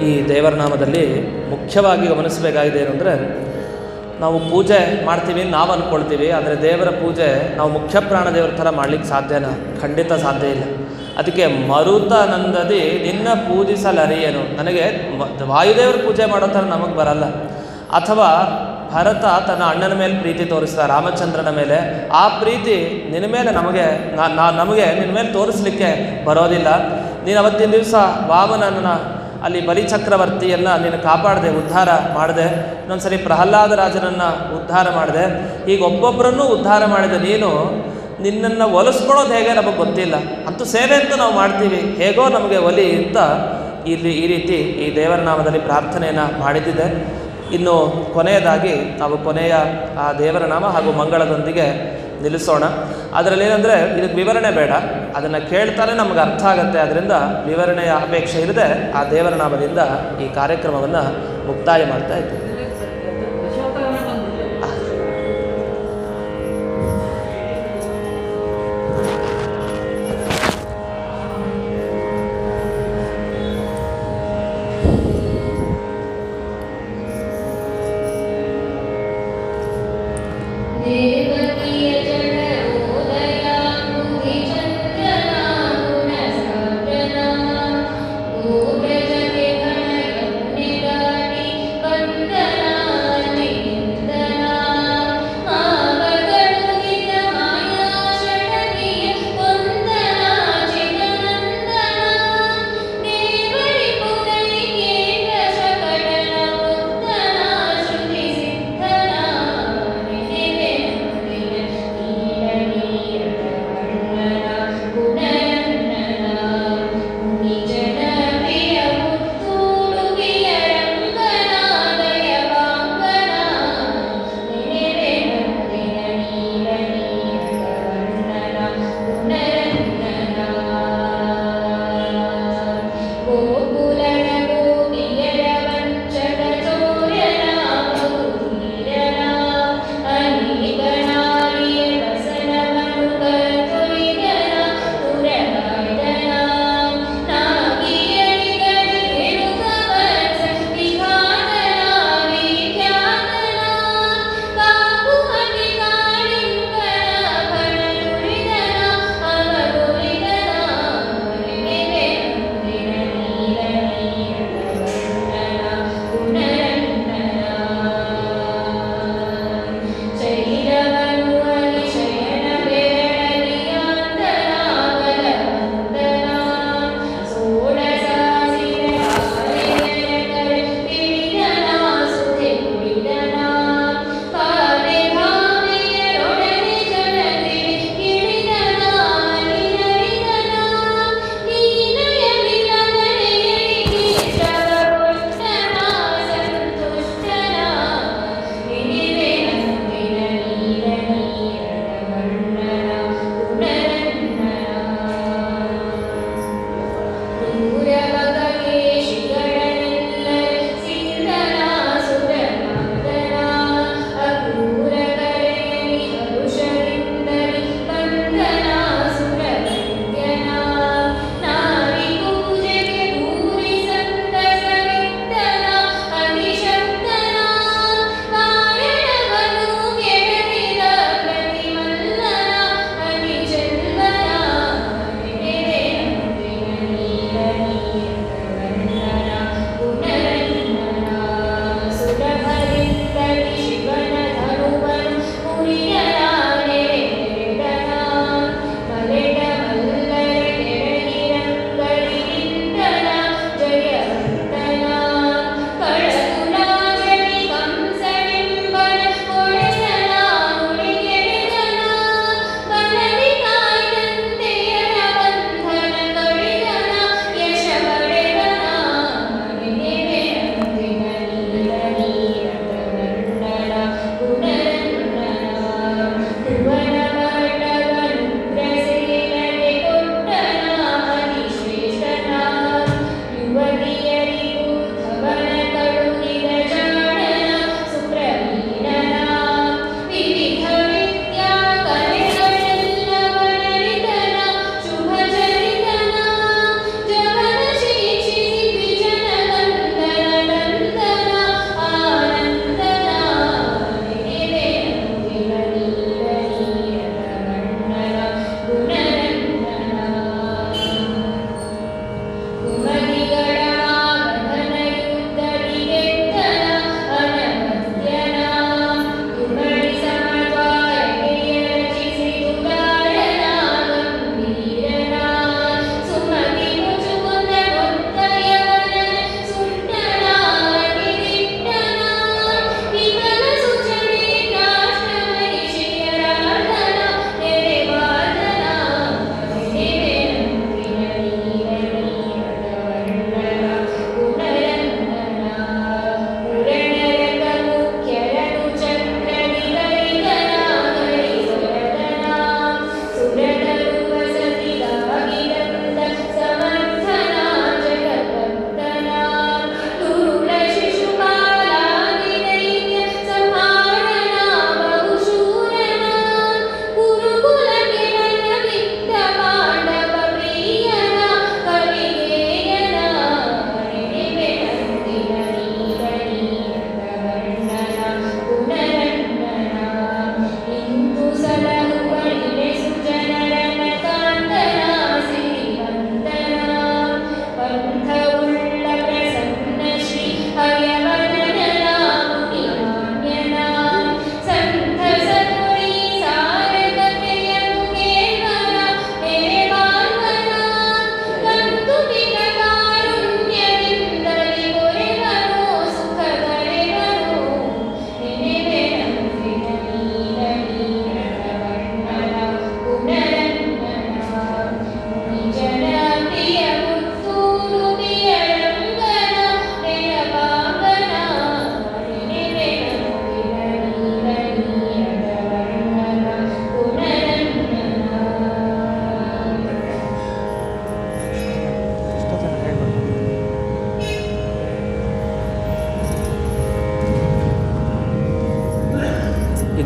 ಈ ದೇವರ ನಾಮದಲ್ಲಿ ಮುಖ್ಯವಾಗಿ ಗಮನಿಸಬೇಕಾಗಿದೆ ಏನಂದರೆ, ನಾವು ಪೂಜೆ ಮಾಡ್ತೀವಿ ನಾವು ಅಂದ್ಕೊಳ್ತೀವಿ, ಆದರೆ ದೇವರ ಪೂಜೆ ನಾವು ಮುಖ್ಯ ಪ್ರಾಣ ದೇವರ ಥರ ಮಾಡಲಿಕ್ಕೆ ಸಾಧ್ಯನಾ? ಖಂಡಿತ ಸಾಧ್ಯ ಇಲ್ಲ. ಅದಕ್ಕೆ ಮರುತನಂದದಿ ನಿನ್ನ ಪೂಜಿಸಲರಿಯೇನು, ನನಗೆ ವಾಯುದೇವರ ಪೂಜೆ ಮಾಡೋ ಥರ ನಮಗೆ ಬರಲ್ಲ. ಅಥವಾ ಭರತ ತನ್ನ ಅಣ್ಣನ ಮೇಲೆ ಪ್ರೀತಿ ತೋರಿಸಿದ ರಾಮಚಂದ್ರನ ಮೇಲೆ, ಆ ಪ್ರೀತಿ ನಿನ್ನ ಮೇಲೆ ನಮಗೆ ನಿನ್ನ ಮೇಲೆ ತೋರಿಸ್ಲಿಕ್ಕೆ ಬರೋದಿಲ್ಲ. ನೀನು ಅವತ್ತಿನ ದಿವಸ ವಾಮನನ ಅಲ್ಲಿ ಬಲಿಚಕ್ರವರ್ತಿಯನ್ನು ನೀನು ಕಾಪಾಡಿದೆ, ಉದ್ಧಾರ ಮಾಡಿದೆ. ಇನ್ನೊಂದ್ಸರಿ ಪ್ರಹ್ಲಾದ ರಾಜನನ್ನು ಉದ್ಧಾರ ಮಾಡಿದೆ. ಈಗ ಒಬ್ಬೊಬ್ಬರನ್ನೂ ಉದ್ಧಾರ ಮಾಡಿದೆ ನೀನು. ನಿನ್ನನ್ನು ಒಲಿಸ್ಕೊಳ್ಳೋದು ಹೇಗೆ ನಮಗೆ ಗೊತ್ತಿಲ್ಲ, ಅಂತೂ ಸೇವೆ ಅಂತೂ ನಾವು ಮಾಡ್ತೀವಿ, ಹೇಗೋ ನಮಗೆ ಒಲಿ ಅಂತ ಇಲ್ಲಿ ಈ ರೀತಿ ಈ ದೇವರ ನಾಮದಲ್ಲಿ ಪ್ರಾರ್ಥನೆಯನ್ನು ಮಾಡಿದ್ದಿದೆ. ಇನ್ನು ಕೊನೆಯದಾಗಿ ನಾವು ಕೊನೆಯ ಆ ದೇವರ ನಾಮ ಹಾಗೂ ಮಂಗಳದೊಂದಿಗೆ ನಿಲ್ಲಿಸೋಣ. ಅದರಲ್ಲಿ ಏನಂದರೆ, ಇದಕ್ಕೆ ವಿವರಣೆ ಬೇಡ, ಅದನ್ನು ಕೇಳ್ತಾನೆ ನಮಗೆ ಅರ್ಥ ಆಗುತ್ತೆ. ಅದರಿಂದ ವಿವರಣೆಯ ಅಪೇಕ್ಷೆ ಇರದೆ ಆ ದೇವರ ನಾಮದಿಂದ ಈ ಕಾರ್ಯಕ್ರಮವನ್ನು ಮುಕ್ತಾಯ ಮಾಡ್ತಾ ಇದ್ದೀವಿ. ದೇವಕಿಯ ಜಡೋದಯ ಮುಗಿ ಚಂದ್ರನ ಗುಣ ಸಾಧನ, ಗೋಬ್ರಜತೆ ಘನಯನ್ನೆ ದಾಟಿ ಕಂದ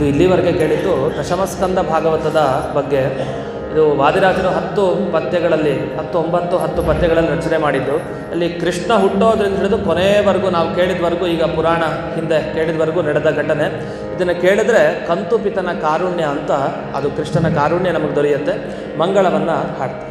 ಇಲ್ಲಿವರೆಗೆ ಕೇಳಿದ್ದು ದಶಮಸ್ಕಂದ ಭಾಗವತದ ಬಗ್ಗೆ. ಇದು ವಾದಿರಾಜರು 10 ಪದ್ಯಗಳಲ್ಲಿ 10 ಪದ್ಯಗಳಲ್ಲಿ ರಚನೆ ಮಾಡಿದ್ದು. ಅಲ್ಲಿ ಕೃಷ್ಣ ಹುಟ್ಟೋದ್ರಿಂದ ಹಿಡಿದು ಕೊನೆಯವರೆಗೂ ನಾವು ಕೇಳಿದವರೆಗೂ, ಈಗ ಪುರಾಣ ಹಿಂದೆ ಕೇಳಿದವರೆಗೂ ನಡೆದ ಘಟನೆ. ಇದನ್ನು ಕೇಳಿದ್ರೆ ಕಂತುಪಿತನ ಕಾರುಣ್ಯ ಅಂತ, ಅದು ಕೃಷ್ಣನ ಕಾರುಣ್ಯ ನಮಗೆ ದೊರೆಯುತ್ತೆ. ಮಂಗಳವನ್ನು ಹಾಡ್ತೀವಿ.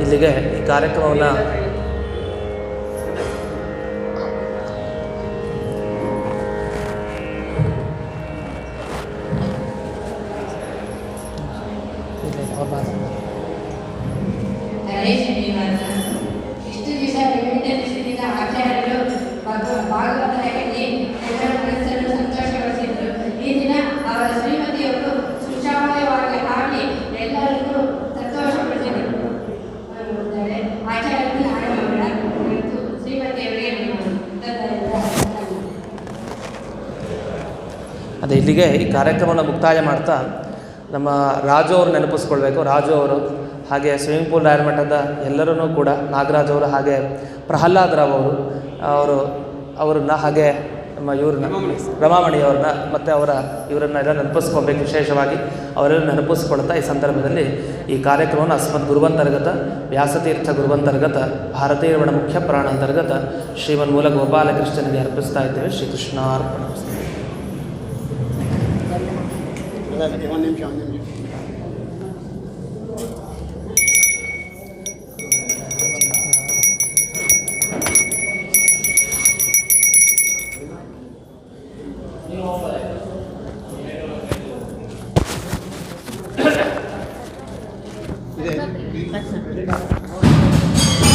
ಇಲ್ಲಿಗೆ ಈ ಕಾರ್ಯಕ್ರಮವನ್ನು ಇಷ್ಟು ದಿವಸ ವಿವಿಧ ದೇಶದಿಂದ ಆಚಾರ್ಯರು ಭಾಗವತದಲ್ಲಿ ಎಲ್ಲರ ಮನಸ್ಸನ್ನು ಸಂತೋಷಗೊಳಿಸಿದ್ರು. ಈ ದಿನ ಅವರ ಶ್ರೀಮತಿಯವರು ಸುಶ್ರಾವ್ಯವಾಗಿ ಹಾಡಿ ಎಲ್ಲರಿಗೂ ಸಂತೋಷಪಡಿಸಿದರು. ಆಚಾರ್ಯರು ಹಾಡುವವರ ಮತ್ತು ಶ್ರೀಮತಿಯವರಿಗೆ ಅದೇ ಇಲ್ಲಿಗೆ ಈ ಕಾರ್ಯಕ್ರಮವನ್ನು ಮುಕ್ತಾಯ ಮಾಡ್ತಾ ನಮ್ಮ ರಾಜು ಅವರು ನೆನಪಿಸ್ಕೊಳ್ಬೇಕು. ರಾಜು ಅವರು ಹಾಗೆ ಸ್ವಿಮ್ಮಿಂಗ್ ಪೂಲ್ ರಾಯರ ಮಠದ ಎಲ್ಲರೂ ಕೂಡ, ನಾಗರಾಜ್ ಅವರು ಹಾಗೆ ಪ್ರಹ್ಲಾದ್ ರಾವ್ ಅವರನ್ನ ಹಾಗೆ ನಮ್ಮ ಇವ್ರನ್ನ ರಮಾಮಣಿ ಅವ್ರನ್ನ ಮತ್ತು ಇವರನ್ನೆಲ್ಲ ನೆನಪಿಸ್ಕೊಳ್ಬೇಕು. ವಿಶೇಷವಾಗಿ ಅವರೆಲ್ಲ ನೆನಪಿಸ್ಕೊಳ್ತಾ ಈ ಸಂದರ್ಭದಲ್ಲಿ ಈ ಕಾರ್ಯಕ್ರಮವನ್ನು ಅಸ್ಮದ್ ಗುರುವಂತರ್ಗತ ವ್ಯಾಸತೀರ್ಥ ಗುರುವಂತರ್ಗತ ಭಾರತೀಯ ರಮಣ ಮುಖ್ಯ ಪ್ರಾಣ ಅಂತರ್ಗತ ಶ್ರೀಮನ್ಮೂಲ ಗೋಪಾಲಕೃಷ್ಣನಿಗೆ ಅರ್ಪಿಸ್ತಾ ಇದ್ದೇವೆ. ಶ್ರೀಕೃಷ್ಣಾರ್ಪಣ. ಒಂದು ನಿಮಿಷ ಇದೆ